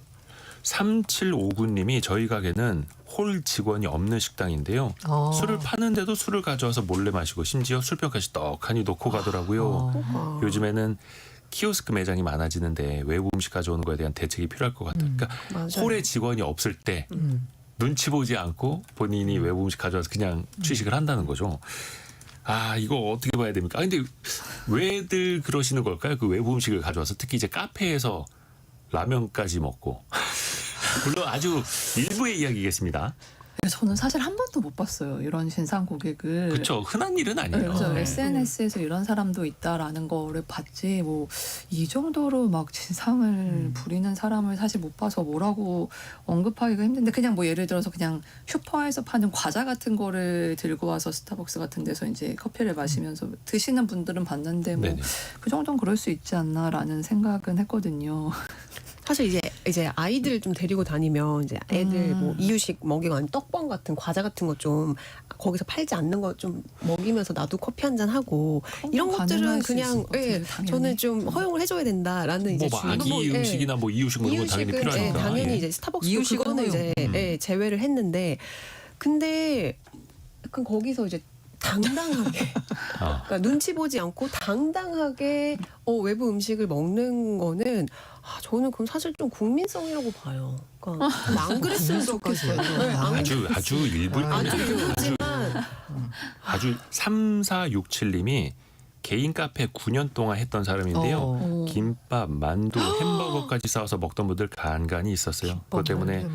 3759님이 저희 가게는 홀 직원이 없는 식당인데요. 술을 파는데도 술을 가져와서 몰래 마시고 심지어 술병까지 떡하니 놓고 가더라고요. 요즘에는 키오스크 매장이 많아지는데 외부 음식 가져오는 거에 대한 대책이 필요할 것 같아요. 그러니까 맞아요. 홀에 직원이 없을 때 눈치 보지 않고 본인이 외부 음식 가져와서 그냥 취식을 한다는 거죠. 아, 이거 어떻게 봐야 됩니까? 아, 근데 왜들 그러시는 걸까요? 그 외부 음식을 가져와서 특히 이제 카페에서 라면까지 먹고. 물론 아주 일부의 이야기겠습니다. 저는 사실 한 번도 못 봤어요. 이런 진상 고객을. 그렇죠. 흔한 일은 아니에요. 그래서 네. SNS에서 이런 사람도 있다라는 거를 봤지 뭐 이 정도로 막 진상을 부리는 사람을 사실 못 봐서 뭐라고 언급하기가 힘든데 그냥 뭐 예를 들어서 그냥 슈퍼에서 파는 과자 같은 거를 들고 와서 스타벅스 같은 데서 이제 커피를 마시면서 드시는 분들은 봤는데 뭐 네네. 그 정도는 그럴 수 있지 않나라는 생각은 했거든요. 사실 이제 아이들 좀 데리고 다니면 이제 애들 뭐 이유식 먹이고 아니면 떡빵 같은 과자 같은 거 좀 거기서 팔지 않는 거 좀 먹이면서 나도 커피 한 잔 하고 이런 것들은 가능할 수 그냥 있을 것 같아요, 예, 당연히. 저는 좀 허용을 해줘야 된다라는 이제 뭐 아기 음식이나 뭐 이유식 뭐 이런 건 당연히 이유식은 필요하니까. 당연히 예. 이제 스타벅스도 이유식은 그거는 이제 허용. 제외를 했는데 근데 약간 거기서 이제 당당하게 아. 그러니까 눈치 보지 않고 당당하게 외부 음식을 먹는 거는 저는 그럼 사실 좀 국민성이라고 봐요. 그러니까 안 그랬으면 좋겠어요. 네, 안 아주 일부 아주 일부지만 아주 3467님이 개인 카페 9년 동안 했던 사람인데요. 김밥, 만두, 햄버거까지 싸워서 먹던 분들 간간히 있었어요. 그것 때문에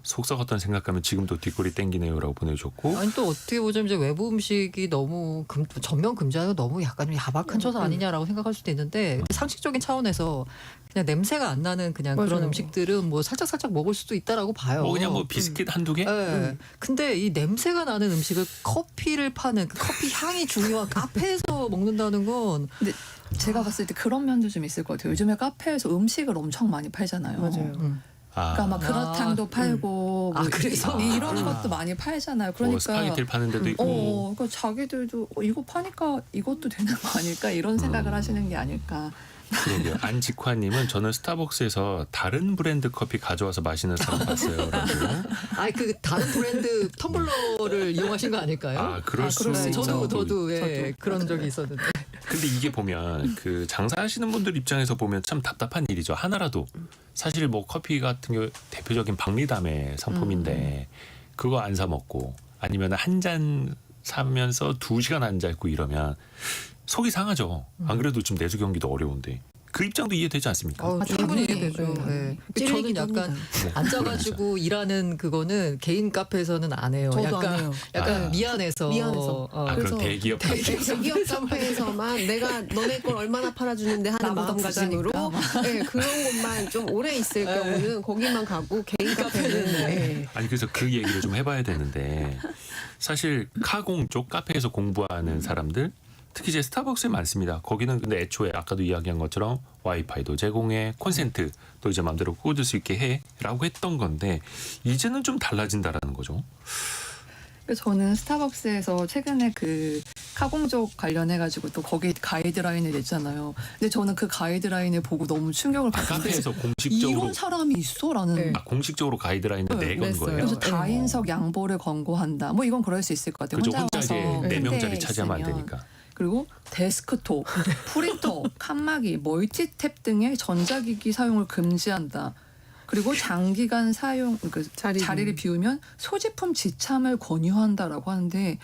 속 썩었던 생각하면 지금도 뒷골이 땡기네요라고 보내줬고. 아니 또 어떻게 보자면 이제 외부 음식이 너무 전면 금지하는 거 너무 약간 좀 야박한 처사 아니냐라고 생각할 수도 있는데 근데 상식적인 차원에서 그냥 냄새가 안 나는 그냥 그런 맞아요. 음식들은 뭐 살짝 먹을 수도 있다라고 봐요. 뭐 그냥 뭐 비스킷 한두 개? 네. 근데 이 냄새가 나는 음식을 커피를 파는 그 커피 향이 중요한 카페에서 먹는다는 건 근데 제가 봤을 때 그런 면도 좀 있을 것 같아요. 요즘에 카페에서 음식을 엄청 많이 팔잖아요. 맞아요. 아, 그러니까 막 그렇탕도 팔고 뭐 그래서? 이런 것도 많이 팔잖아요. 뭐 그러니까 스파게티를 파는 데도 있고. 그러니까 자기들도 이거 파니까 이것도 되는 거 아닐까 이런 생각을 하시는 게 아닐까. 그러게요. 안직화님은 저는 스타벅스에서 다른 브랜드 커피 가져와서 마시는 사람 봤어요. 라고. 아니 그 다른 브랜드 텀블러를 이용하신 거 아닐까요? 아, 그럴 수 그럴 수 있죠. 있죠. 저도 저도. 그런 적이 있었는데. 근데 이게 보면 그 장사하시는 분들 입장에서 보면 참 답답한 일이죠. 하나라도 사실 뭐 커피 같은 경우 대표적인 박리담의 상품인데 그거 안 사 먹고 아니면 한 잔 사면서 2시간 앉아 있고 이러면 속이 상하죠. 안 그래도 지금 내수 경기도 어려운데 그 입장도 이해되지 않습니까? 충분히 당연히. 이해되죠. 네. 저는 찔리기도 약간 합니다. 앉아가지고 일하는 그거는 개인 카페에서는 안 해요. 저도 약간 안 해요. 약간 아. 미안해서. 미안해서. 아, 그럼 그래서 대기업 대기업 카페에서만 내가 너네 걸 얼마나 팔아주는데 하는 나보다 마음가짐으로 부자니까 그런 것만 좀 오래 있을 경우는 거기만 가고 개인 카페는 아니 그래서 그 얘기를 좀 해봐야 되는데 사실 카공 쪽 카페에서 공부하는 사람들 특히 이제 스타벅스에 많습니다. 거기는 근데 애초에 아까도 이야기한 것처럼 와이파이도 제공해 콘센트 또 이제 마음대로 꽂을 수 있게 해라고 했던 건데 이제는 좀 달라진다라는 거죠. 그래서 저는 스타벅스에서 최근에 그 카공족 관련해가지고 또 거기 가이드라인을 냈잖아요. 근데 저는 그 가이드라인을 보고 너무 충격을 받았어요. 카페에서 공식적으로 이런 사람이 있어라는. 네. 공식적으로 가이드라인을 네, 내건 냈어요. 거예요. 그래서 다인석 양보를 권고한다. 뭐 이건 그럴 수 있을 것 같아요. 그죠 혼자 와서 이제 4명짜리 팬데 차지하면 안 있으면. 되니까. 그리고 데스크톱, 프린터, 칸막이, 멀티탭 등의 전자기기 사용을 금지한다. 그리고 장기간 사용 자리를 비우면 소지품 지참을 권유한다라고 하는데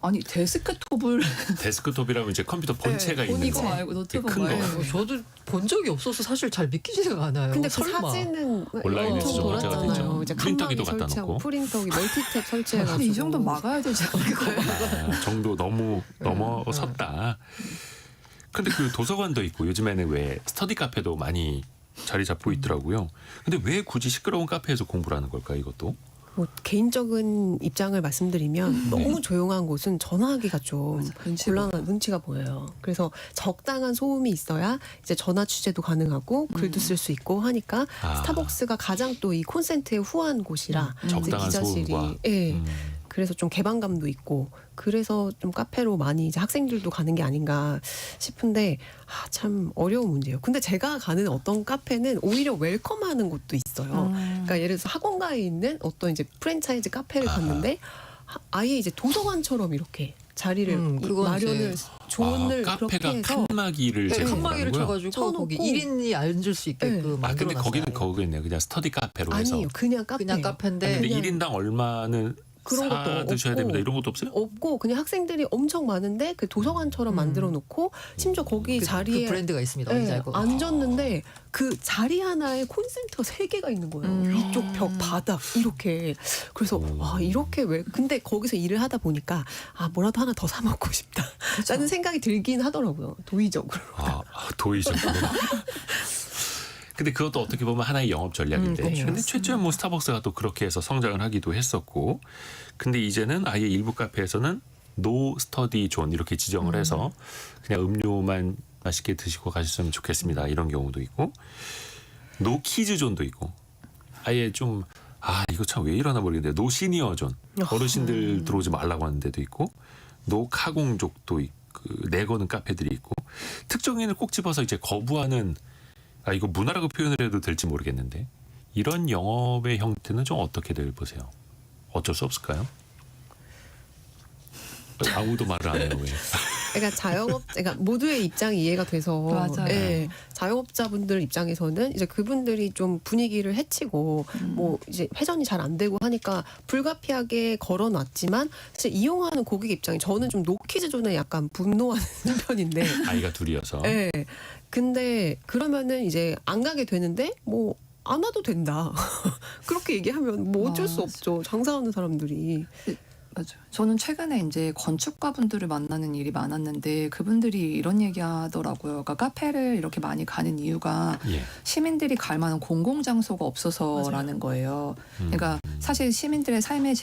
아니 데스크톱을 데스크톱이라면 이제 컴퓨터 본체가 네, 있는 이거 거. 말고 노트북 큰 거. 말고. 저도 본 적이 없어서 사실 잘 믿기지가 않아요. 근데 그 설마. 사진은 온라인에서 엄청 좀 문제가 돌았잖아요. 되죠. 이제 프린터기도 칸막이 갖다 설치하고 놓고. 프린터기 멀티탭 설치해가지고. 근데 이 정도 막아야 되지 않을까요? 정도 너무 넘어섰다. 근데 그 도서관도 있고 요즘에는 왜 스터디 카페도 많이 자리 잡고 있더라고요. 근데 왜 굳이 시끄러운 카페에서 공부를 하는 걸까 이것도? 뭐 개인적인 입장을 말씀드리면 너무 조용한 곳은 전화하기가 좀 눈치가 곤란한 눈치가 보여요. 그래서 적당한 소음이 있어야 이제 전화 취재도 가능하고 글도 쓸 수 있고 하니까 아. 스타벅스가 가장 또 이 콘센트에 후한 곳이라 이제 적당한 기자실이 소음과. 예. 그래서 좀 개방감도 있고 그래서 좀 카페로 많이 이제 학생들도 가는 게 아닌가 싶은데 참 어려운 문제예요. 근데 제가 가는 어떤 카페는 오히려 웰컴하는 곳도 있어요. 그러니까 예를 들어서 학원가에 있는 어떤 이제 프랜차이즈 카페를 갔는데 아예 이제 도서관처럼 이렇게 자리를 그건 마련을 이제 조언을 그렇게 카페가 해서 칸막이를 네, 제공하는 칸막이를 거예요. 쳐가지고 쳐놓고. 거기 1인이 앉을 수 있게끔 네. 만들어놨어요. 근데 거기는 그거겠네요. 그냥 스터디 카페로 해서. 아니요 그냥 카페 그냥 카페인데 근데 그냥 1인당 얼마는 그런 것도 사 드셔야 없고. 됩니다. 이런 것도 없어요? 없고 그냥 학생들이 엄청 많은데 그 도서관처럼 만들어 놓고 심지어 거기 그 자리에 브랜드가 있습니다. 네, 어디지 알고? 앉았는데 그 자리 하나에 콘센트가 3개가 있는 거예요. 위쪽 벽, 바닥 이렇게. 그래서 이렇게 왜? 근데 거기서 일을 하다 보니까 뭐라도 하나 더 사 먹고 싶다라는 생각이 들긴 하더라고요. 도의적으로. 도의적으로. 근데 그것도 어떻게 보면 하나의 영업 전략인데. 그렇죠. 근데 최초에 뭐 스타벅스가 또 그렇게 해서 성장을 하기도 했었고. 근데 이제는 아예 일부 카페에서는 노 스터디 존 이렇게 지정을 해서 그냥 음료만 맛있게 드시고 가셨으면 좋겠습니다. 이런 경우도 있고. 노 키즈 존도 있고. 아예 좀 이거 참 왜 이러나 모르겠는데 노 시니어 존. 어르신들 들어오지 말라고 하는 데도 있고. 노 카공족도 있고. 내거는 카페들이 있고. 특정인을 꼭 집어서 이제 거부하는 이거 문화라고 표현을 해도 될지 모르겠는데 이런 영업의 형태는 좀 어떻게들 보세요? 어쩔 수 없을까요? 아무도 말을 안 해요. 왜? 그러니까 모두의 입장이 이해가 돼서 맞아요. 예, 자영업자분들 입장에서는 이제 그분들이 좀 분위기를 해치고 뭐 이제 회전이 잘 안 되고 하니까 불가피하게 걸어놨지만 사실 이용하는 고객 입장이 저는 좀 노키즈 존에 약간 분노하는 편인데 아이가 둘이어서 예. 근데 그러면은 이제 안 가게 되는데 뭐 안 와도 된다. 그렇게 얘기하면 뭐 어쩔 수 맞아. 없죠. 장사하는 사람들이. 맞아요. 저는 최근에 이제 건축가 분들을 만나는 일이 많았는데 그분들이 이런 얘기 하더라고요. 그러니까 카페를 이렇게 많이 가는 이유가 예. 시민들이 갈 만한 공공장소가 없어서라는 거예요. 그러니까 사실 시민들의 삶의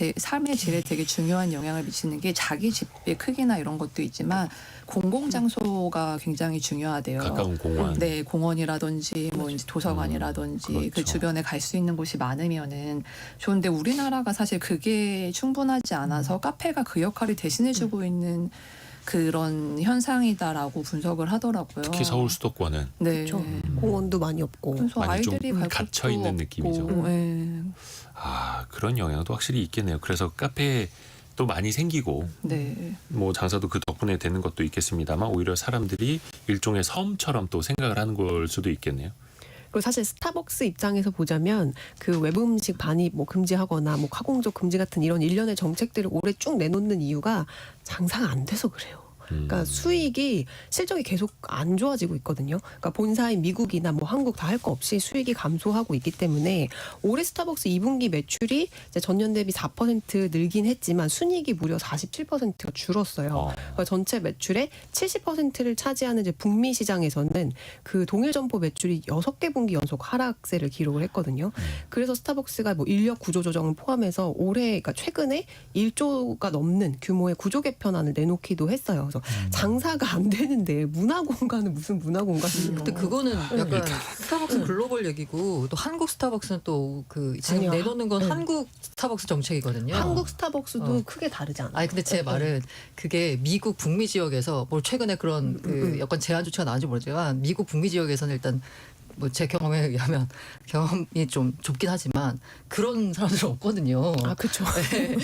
질에 되게 중요한 영향을 미치는 게 자기 집의 크기나 이런 것도 있지만 공공장소가 굉장히 중요하대요. 가까운 공원. 네, 공원이라든지 뭐 이제 도서관이라든지 그렇죠. 그 주변에 갈 수 있는 곳이 많으면은 좋은데 우리나라가 사실 그게 충분하지 않아서 카페가 그 역할을 대신해주고 있는 그런 현상이다라고 분석을 하더라고요. 특히 서울 수도권은 네. 그렇죠. 공원도 많이 없고. 그래서 많이 좀 아이들이 갈 갇혀 곳도 있는 없고, 느낌이죠. 네. 그런 영향도 확실히 있겠네요. 그래서 카페 또 많이 생기고 네. 뭐 장사도 그 덕분에 되는 것도 있겠습니다만 오히려 사람들이 일종의 섬처럼 또 생각을 하는 걸 수도 있겠네요. 그리고 사실 스타벅스 입장에서 보자면 그 외부 음식 반입 뭐 금지하거나 뭐 가공적 금지 같은 이런 일련의 정책들을 올해 쭉 내놓는 이유가 장사가 안 돼서 그래요. 그러니까 수익이 실적이 계속 안 좋아지고 있거든요. 그러니까 본사인 미국이나 뭐 한국 다 할 거 없이 수익이 감소하고 있기 때문에 올해 스타벅스 2분기 매출이 이제 전년 대비 4% 늘긴 했지만 순이익이 무려 47%가 줄었어요. 그러니까 전체 매출의 70%를 차지하는 이제 북미 시장에서는 그 동일 점포 매출이 6개 분기 연속 하락세를 기록을 했거든요. 그래서 스타벅스가 뭐 인력 구조 조정을 포함해서 올해 그러니까 최근에 1조가 넘는 규모의 구조 개편안을 내놓기도 했어요. 그래서 장사가 안 되는데 문화 공간은 무슨 문화 공간이에요. 근데 그거는 약간 스타벅스 글로벌 얘기고 또 한국 스타벅스는 또 그 지금 아니요. 내놓는 건 네. 한국 스타벅스 정책이거든요. 한국 스타벅스도 크게 다르지 않아요. 아니 근데 제 말은 그게 미국 북미 지역에서 뭐 최근에 그런 그 여건 제한 조치가 나온지 모르지만 미국 북미 지역에서는 일단 뭐 제 경험에 의하면 경험이 좀 좁긴 하지만 그런 사람들이 없거든요. 그렇죠. 네.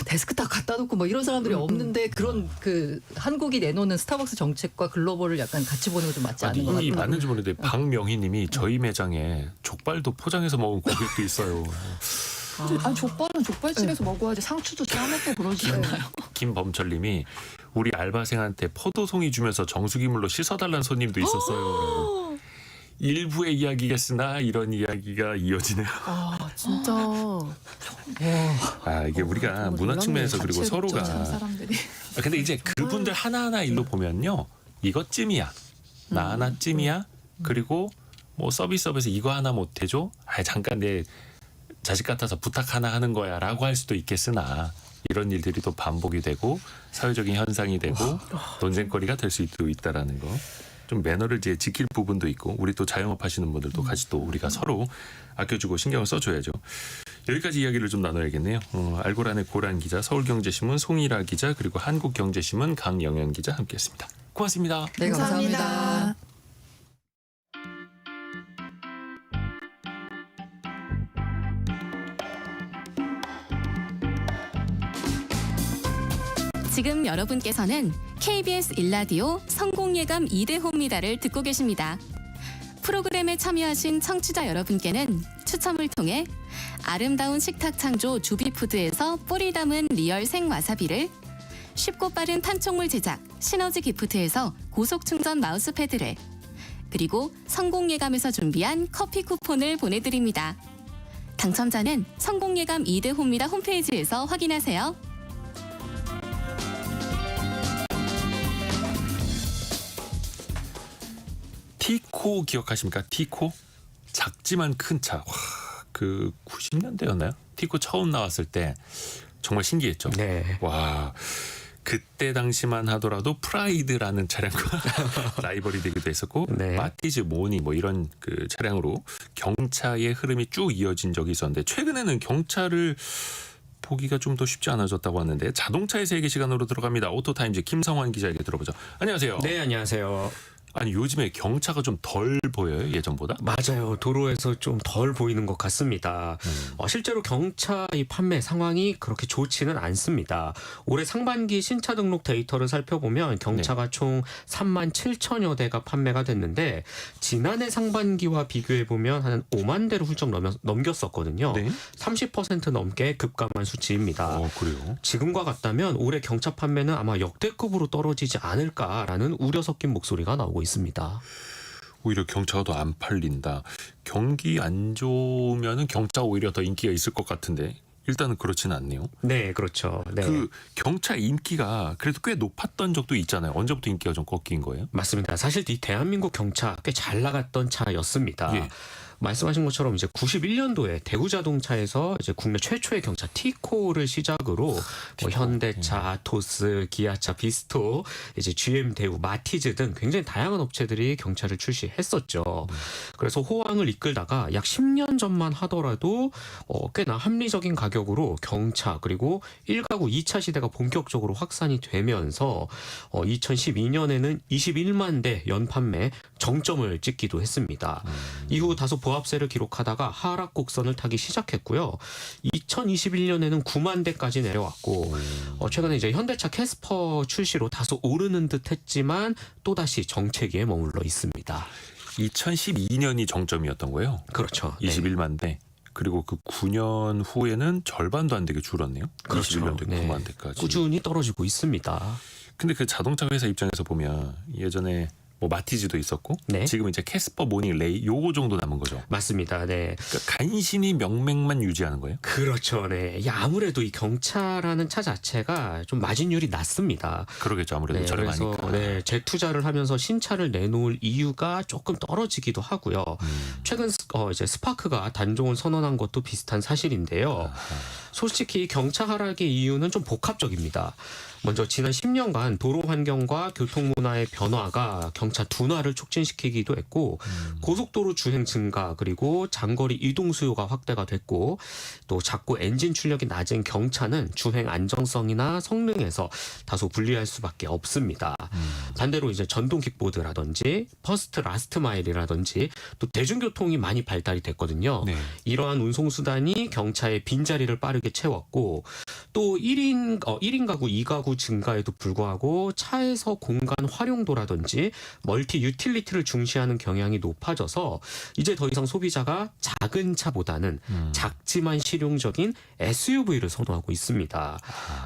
데스크 딱 갖다 놓고 뭐 이런 사람들이 없는데 그런 그 한국이 내놓는 스타벅스 정책과 글로벌을 약간 같이 보는 건 좀 맞지 않은 것 이 같아요. 맞는지 모르는데 박명희님이 저희 매장에 족발도 포장해서 먹은 고객도 있어요. 아, 족발은 족발집에서 먹어야지 상추도 짜먹고 그러시잖아요. 김범철님이 우리 알바생한테 포도송이 주면서 정수기물로 씻어달라는 손님도 있었어요. 라고. 일부의 이야기겠으나 이런 이야기가 이어지네요. 아 진짜. 아, 이게 우리가 정말 문화 측면에서 그리고 다채롭죠, 참 서로가 사람들이. 근데 이제 그분들 하나하나 일로 보면요. 이것쯤이야. 나 하나쯤이야. 그리고 뭐 서비스업에서 이거 하나 못 해줘. 아, 잠깐 내 자식 같아서 부탁 하나 하는 거야 라고 할 수도 있겠으나 이런 일들이 또 반복이 되고 사회적인 현상이 되고 논쟁거리가 될 수 있다라는 거. 좀 매너를 이제 지킬 부분도 있고 우리 또 자영업 하시는 분들도 같이 또 우리가 서로 아껴주고 신경을 써줘야죠. 여기까지 이야기를 좀 나눠야겠네요. 알고란의 고란 기자, 서울경제신문 송일아 기자, 그리고 한국경제신문 강영현 기자 함께했습니다. 고맙습니다. 네, 감사합니다. 지금 여러분께서는 KBS 1라디오 성공예감 2대호입니다를 듣고 계십니다. 프로그램에 참여하신 청취자 여러분께는 추첨을 통해 아름다운 식탁 창조 주비푸드에서 뿌리 담은 리얼 생와사비를, 쉽고 빠른 판촉물 제작 시너지 기프트에서 고속충전 마우스패드를, 그리고 성공예감에서 준비한 커피 쿠폰을 보내드립니다. 당첨자는 성공예감 2대호입니다 홈페이지에서 확인하세요. 티코 기억하십니까? 티코? 작지만 큰 차. 와, 그 90년대였나요? 티코 처음 나왔을 때 정말 신기했죠. 네. 와, 그때 당시만 하더라도 프라이드라는 차량과 라이벌이 되기도 했었고 네. 마티즈, 모니 뭐 이런 그 차량으로 경차의 흐름이 쭉 이어진 적이 있었는데 최근에는 경차를 보기가 좀 더 쉽지 않아졌다고 하는데 자동차의 세계 시간으로 들어갑니다. 오토타임즈 김성환 기자에게 들어보죠. 안녕하세요. 네, 안녕하세요. 아니 요즘에 경차가 좀 덜 보여요 예전보다? 맞아요. 도로에서 좀 덜 보이는 것 같습니다. 실제로 경차 이 판매 상황이 그렇게 좋지는 않습니다. 올해 상반기 신차 등록 데이터를 살펴보면 경차가 총 3만 7천여 대가 판매가 됐는데 지난해 상반기와 비교해보면 한 5만 대를 훌쩍 넘겼었거든요. 네. 30% 넘게 급감한 수치입니다. 그래요? 지금과 같다면 올해 경차 판매는 아마 역대급으로 떨어지지 않을까라는 우려 섞인 목소리가 나오고 있습니다. 오히려 경차가 더 안 팔린다. 경기 안 좋으면은 경차 오히려 더 인기가 있을 것 같은데 일단은 그렇지는 않네요. 네, 그렇죠. 네. 그 경차 인기가 그래도 꽤 높았던 적도 있잖아요. 언제부터 인기가 좀 꺾인 거예요? 맞습니다. 사실 이 대한민국 경차 꽤 잘 나갔던 차였습니다. 예. 말씀하신 것처럼 이제 91년도에 대구자동차에서 이제 국내 최초의 경차 티코를 시작으로 뭐 현대차, 아토스, 기아차, 비스토, 이제 GM, 대우, 마티즈 등 굉장히 다양한 업체들이 경차를 출시했었죠. 그래서 호황을 이끌다가 약 10년 전만 하더라도 꽤나 합리적인 가격으로 경차 그리고 1가구 2차 시대가 본격적으로 확산이 되면서 2012년에는 21만 대 연판매 정점을 찍기도 했습니다. 이후 다소 보합세를 기록하다가 하락 곡선을 타기 시작했고요. 2021년에는 9만 대까지 내려왔고 최근에 이제 현대차 캐스퍼 출시로 다소 오르는 듯했지만 또다시 정체기에 머물러 있습니다. 2012년이 정점이었던 거예요. 그렇죠. 네. 21만 대. 그리고 그 9년 후에는 절반도 안 되게 줄었네요. 그렇죠. 21년도에 네. 9만 대까지. 꾸준히 떨어지고 있습니다. 근데 그 자동차 회사 입장에서 보면 예전에 뭐 마티즈도 있었고 네. 지금 이제 캐스퍼, 모닝, 레이 요거 정도 남은 거죠. 맞습니다. 네. 그러니까 간신히 명맥만 유지하는 거예요. 그렇죠. 네. 아무래도 이 경차라는 차 자체가 좀 마진율이 낮습니다. 그러겠죠. 아무래도 네, 저렴하니까. 그래서 재투자를 하면서 신차를 내놓을 이유가 조금 떨어지기도 하고요. 최근 이제 스파크가 단종을 선언한 것도 비슷한 사실인데요. 솔직히 경차 하락의 이유는 좀 복합적입니다. 먼저 지난 10년간 도로 환경과 교통 문화의 변화가 경차 둔화를 촉진시키기도 했고 고속도로 주행 증가 그리고 장거리 이동 수요가 확대가 됐고 또 작고 엔진 출력이 낮은 경차는 주행 안정성이나 성능에서 다소 불리할 수밖에 없습니다. 반대로 이제 전동 킥보드라든지 퍼스트 라스트 마일이라든지 또 대중교통이 많이 발달이 됐거든요. 네. 이러한 운송수단이 경차의 빈자리를 빠르게 채웠고 또 1인 가구, 2가구 인구 증가에도 불구하고 차에서 공간 활용도라든지 멀티 유틸리티를 중시하는 경향이 높아져서 이제 더 이상 소비자가 작은 차보다는 작지만 실용적인 SUV를 선호하고 있습니다.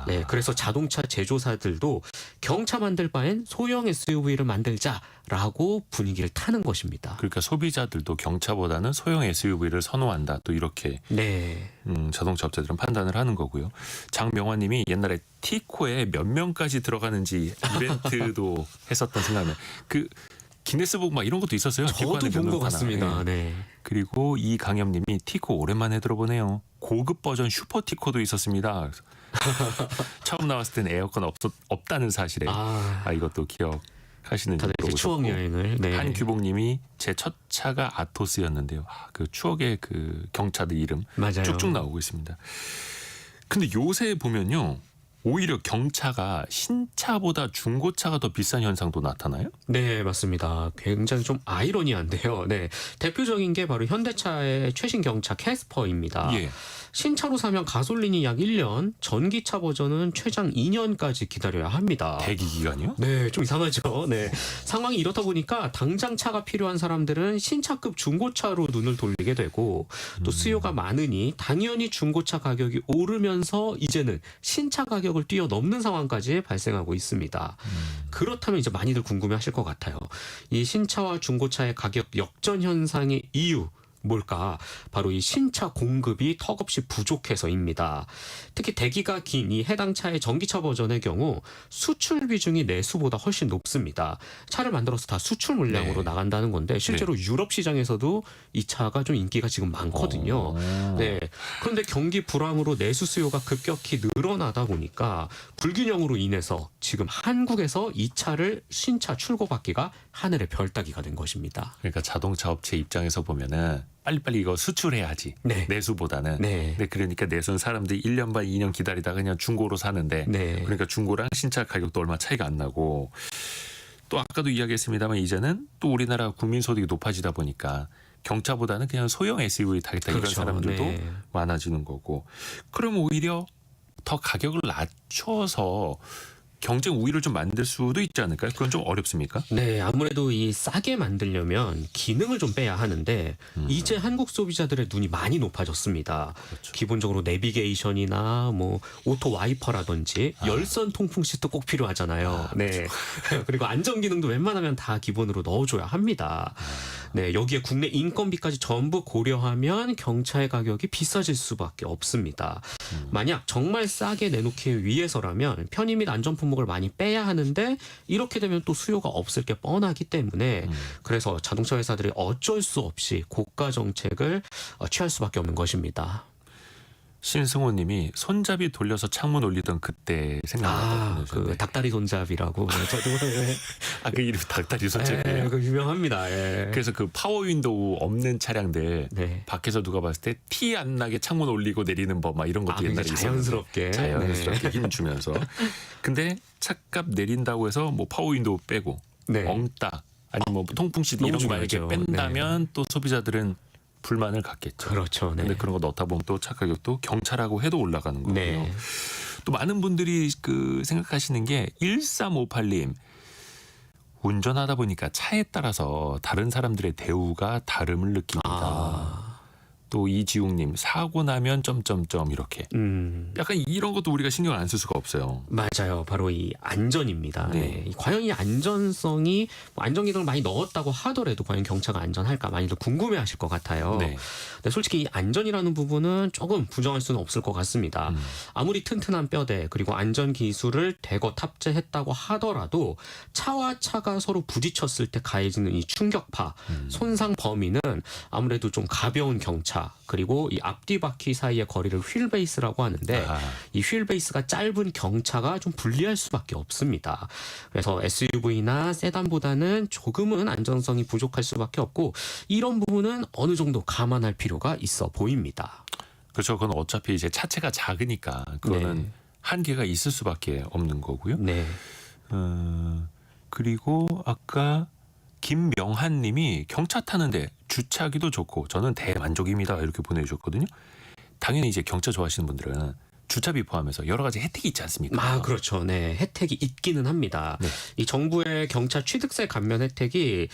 네, 그래서 자동차 제조사들도 경차 만들 바엔 소형 SUV를 만들자라고 분위기를 타는 것입니다. 그러니까 소비자들도 경차보다는 소형 SUV를 선호한다. 또 이렇게 네. 자동차 업체들은 판단을 하는 거고요. 장명환님이 옛날에 티코에 몇 명까지 들어가는지 이벤트도 했었던 생각나요. 그 기네스북 막 이런 것도 있었어요. 티코 저도 안에 몇 본 것 명 하나. 같습니다. 예. 네. 그리고 이강엽님이 티코 오랜만에 들어보네요. 고급 버전 슈퍼 티코도 있었습니다. 처음 나왔을 때는 에어컨 없다는 사실에 이것도 기억하시는지 다들 이제 추억 물어보셨고. 여행을. 네. 한규복님이 제 첫 차가 아토스였는데요. 그 추억의 그 경차들 이름 맞아요. 쭉쭉 나오고 있습니다. 근데 요새 보면요. 오히려 경차가 신차보다 중고차가 더 비싼 현상도 나타나요? 네, 맞습니다. 굉장히 좀 아이러니한데요. 네. 대표적인 게 바로 현대차의 최신 경차 캐스퍼입니다. 예. 신차로 사면 가솔린이 약 1년, 전기차 버전은 최장 2년까지 기다려야 합니다. 대기 기간이요? 네, 좀 이상하죠. 네. 상황이 이렇다 보니까 당장 차가 필요한 사람들은 신차급 중고차로 눈을 돌리게 되고 또 수요가 많으니 당연히 중고차 가격이 오르면서 이제는 신차 가격을 뛰어넘는 상황까지 발생하고 있습니다. 그렇다면 이제 많이들 궁금해하실 것 같아요. 이 신차와 중고차의 가격 역전 현상의 이유 뭘까? 바로 이 신차 공급이 턱없이 부족해서입니다. 특히 대기가 긴 이 해당 차의 전기차 버전의 경우 수출 비중이 내수보다 훨씬 높습니다. 차를 만들어서 다 수출 물량으로 네. 나간다는 건데 실제로 유럽 시장에서도 이 차가 좀 인기가 지금 많거든요. 네. 그런데 경기 불황으로 내수 수요가 급격히 늘어나다 보니까 불균형으로 인해서 지금 한국에서 이 차를 신차 출고받기가 하늘의 별 따기가 된 것입니다. 그러니까 자동차 업체 입장에서 보면은 빨리빨리 이거 수출해야지. 네. 내수보다는. 네. 근데 그러니까 내수는 사람들이 1년 반 2년 기다리다가 그냥 중고로 사는데 네. 그러니까 중고랑 신차 가격도 얼마 차이가 안 나고 또 아까도 이야기했습니다만 이제는 또 우리나라 국민 소득이 높아지다 보니까 경차보다는 그냥 소형 SUV 타겠다 이런 그렇죠. 사람들도 네. 많아지는 거고 그럼 오히려 더 가격을 낮춰서 경쟁 우위를 좀 만들 수도 있지 않을까요? 그건 좀 어렵습니까? 네, 아무래도 이 싸게 만들려면 기능을 좀 빼야 하는데 이제 한국 소비자들의 눈이 많이 높아졌습니다. 그렇죠. 기본적으로 내비게이션이나 뭐 오토 와이퍼라든지 열선 통풍 시트 꼭 필요하잖아요. 네. 그리고 안전 기능도 웬만하면 다 기본으로 넣어줘야 합니다. 네, 여기에 국내 인건비까지 전부 고려하면 경차의 가격이 비싸질 수밖에 없습니다. 만약 정말 싸게 내놓기 위해서라면 편의 및 안전 품목을 많이 빼야 하는데 이렇게 되면 또 수요가 없을 게 뻔하기 때문에 그래서 자동차 회사들이 어쩔 수 없이 고가 정책을 취할 수밖에 없는 것입니다. 신승호님이 손잡이 돌려서 창문 올리던 그때 생각나다고 그 닭다리 손잡이라고 저도 그 이름 닭다리 손잡이에요. 그 유명합니다. 예. 그래서 그 파워 윈도우 없는 차량들 네. 밖에서 누가 봤을 때 티 안 나게 창문 올리고 내리는 법 막 이런 것도 옛날에 굉장히 있었는데. 자연스럽게 힘 주면서 근데 차값 내린다고 해서 뭐 파워 윈도우 빼고 네. 엉따 아니면 뭐 통풍 시트 너무 이런 거 만약에 중요하죠. 뺀다면 또 소비자들은 불만을 갖겠죠. 그렇죠. 네. 근데 그런 거 넣다 보면 또 차 가격도 경차라고 해도 올라가는 거고요. 네. 또 많은 분들이 그 생각하시는 게 1358님 운전하다 보니까 차에 따라서 다른 사람들의 대우가 다름을 느낍니다. 또 이지웅님 사고 나면 점점점 이렇게 약간 이런 것도 우리가 신경을 안 쓸 수가 없어요. 맞아요. 바로 이 안전입니다. 네. 네. 과연 이 안전성이 뭐 안전기능을 많이 넣었다고 하더라도 과연 경차가 안전할까 많이들 궁금해하실 것 같아요. 네. 근데 솔직히 이 안전이라는 부분은 조금 부정할 수는 없을 것 같습니다. 아무리 튼튼한 뼈대 그리고 안전 기술을 대거 탑재했다고 하더라도 차와 차가 서로 부딪혔을 때 가해지는 이 충격파, 손상 범위는 아무래도 좀 가벼운 경차 그리고 이 앞뒤 바퀴 사이의 거리를 휠베이스라고 하는데 이 휠베이스가 짧은 경차가 좀 불리할 수밖에 없습니다. 그래서 SUV나 세단보다는 조금은 안전성이 부족할 수밖에 없고 이런 부분은 어느 정도 감안할 필요가 있어 보입니다. 그렇죠. 그건 어차피 이제 차체가 작으니까 그거는 네. 한계가 있을 수밖에 없는 거고요. 네. 그리고 아까 김명한 님이 경차 타는데 주차하기도 좋고 저는 대만족입니다. 이렇게 보내주셨거든요. 당연히 이제 경차 좋아하시는 분들은 주차비 포함해서 여러 가지 혜택이 있지 않습니까? 아, 그렇죠. 네. 혜택이 있기는 합니다. 네. 이 정부의 경차 취득세 감면 혜택이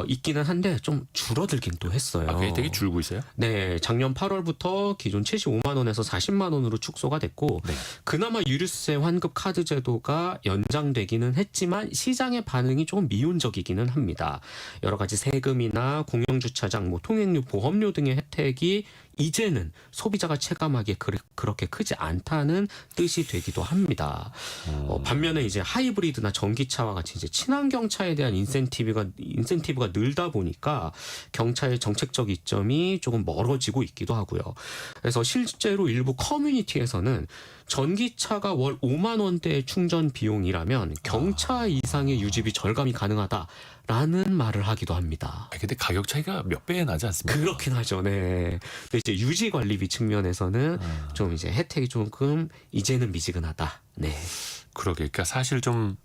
있기는 한데 좀 줄어들긴 또 했어요. 그 혜택이 줄고 있어요? 네, 작년 8월부터 기존 75만 원에서 40만 원으로 축소가 됐고 네. 그나마 유류세 환급 카드 제도가 연장되기는 했지만 시장의 반응이 조금 미온적이기는 합니다. 여러 가지 세금이나 공영주차장, 통행료, 보험료 등의 혜택이 이제는 소비자가 체감하기에 그렇게 크지 않다는 뜻이 되기도 합니다. 반면에 이제 하이브리드나 전기차와 같이 이제 친환경차에 대한 인센티브가 늘다 보니까 경차의 정책적 이점이 조금 멀어지고 있기도 하고요. 그래서 실제로 일부 커뮤니티에서는 전기차가 월 5만 원대의 충전 비용이라면 경차 이상의 유지비 절감이 가능하다라는 말을 하기도 합니다. 근데 가격 차이가 몇 배 나지 않습니까? 그렇긴 하죠. 네. 근데 이제 유지 관리비 측면에서는 좀 이제 혜택이 조금 이제는 미지근하다. 네. 그러게. 그러니까 사실 좀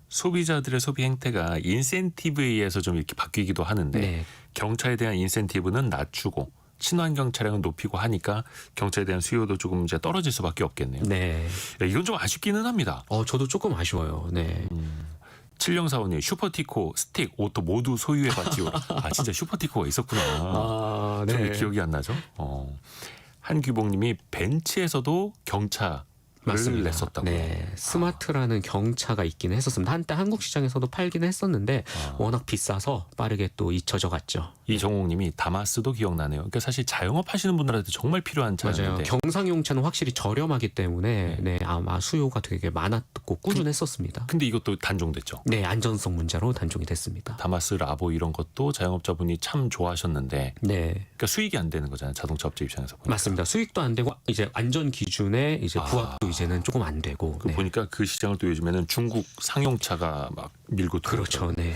소비자들의 소비 행태가 인센티브에 의해서 좀 이렇게 바뀌기도 하는데 네. 경차에 대한 인센티브는 낮추고 친환경 차량은 높이고 하니까 경차에 대한 수요도 조금 이제 떨어질 수밖에 없겠네요. 네. 야, 이건 좀 아쉽기는 합니다. 저도 조금 아쉬워요. 네. 7045님 슈퍼티코, 스틱, 오토 모두 소유해봤지요. 진짜 슈퍼티코가 있었구나. 아, 좀 네. 기억이 안 나죠? 한규봉님이 벤츠에서도 경차 맞습니다. 냈었다고. 네, 스마트라는 경차가 있기는 했었습니다. 한때 한국 시장에서도 팔기는 했었는데 워낙 비싸서 빠르게 또 잊혀져 갔죠. 이정옥님이 다마스도 기억나네요. 그러니까 사실 자영업 하시는 분들한테 정말 필요한 맞아요. 차였는데. 경상용차는 확실히 저렴하기 때문에 네, 아마 수요가 되게 많았고 꾸준했었습니다. 근데 이것도 단종됐죠. 네, 안전성 문제로 단종이 됐습니다. 다마스, 라보 이런 것도 자영업자분이 참 좋아하셨는데, 네, 그러니까 수익이 안 되는 거잖아요. 자동차 업체 입장에서 보니까. 맞습니다. 수익도 안 되고 이제 안전 기준에 이제 부합도 이제는 조금 안 되고. 네. 보니까 그 시장을 또 요즘에는 중국 상용차가 막 밀고 그렇죠. 네.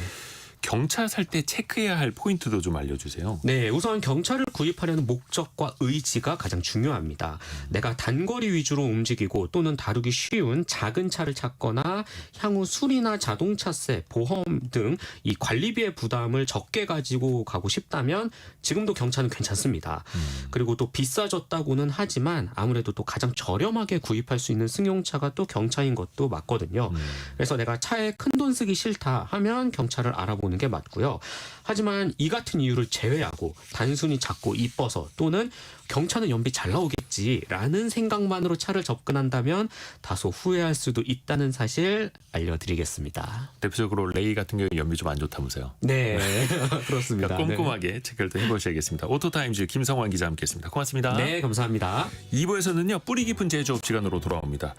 경차 살 때 체크해야 할 포인트도 좀 알려주세요. 네, 우선 경차를 구입하려는 목적과 의지가 가장 중요합니다. 내가 단거리 위주로 움직이고 또는 다루기 쉬운 작은 차를 찾거나 향후 수리나 자동차세, 보험 등 이 관리비의 부담을 적게 가지고 가고 싶다면 지금도 경차는 괜찮습니다. 그리고 또 비싸졌다고는 하지만 아무래도 또 가장 저렴하게 구입할 수 있는 승용차가 또 경차인 것도 맞거든요. 그래서 내가 차에 큰돈 쓰기 싫다 하면 경차를 알아보는 게 맞고요. 하지만 이 같은 이유를 제외하고 단순히 작고 이뻐서 또는 경차는 연비 잘 나오겠지라는 생각만으로 차를 접근한다면 다소 후회할 수도 있다는 사실 알려드리겠습니다. 대표적으로 레이 같은 경우에 연비 좀 안 좋다면서요. 네, 그렇습니다. 그러니까 꼼꼼하게 체크를 또 해보셔야겠습니다. 오토타임즈 김성환 기자 함께했습니다. 고맙습니다. 네, 감사합니다. 2부에서는요. 뿌리 깊은 제조업 시간으로 돌아옵니다.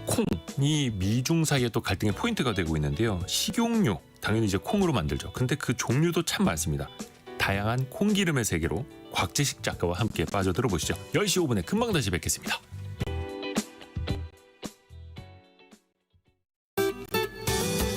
콩이 미중 사이에 또 갈등의 포인트가 되고 있는데요. 식용유 당연히 이제 콩으로 만들죠. 근데 그 종류도 참 많습니다. 다양한 콩기름의 세계로 곽재식 작가와 함께 빠져들어 보시죠. 10시 5분에 금방 다시 뵙겠습니다.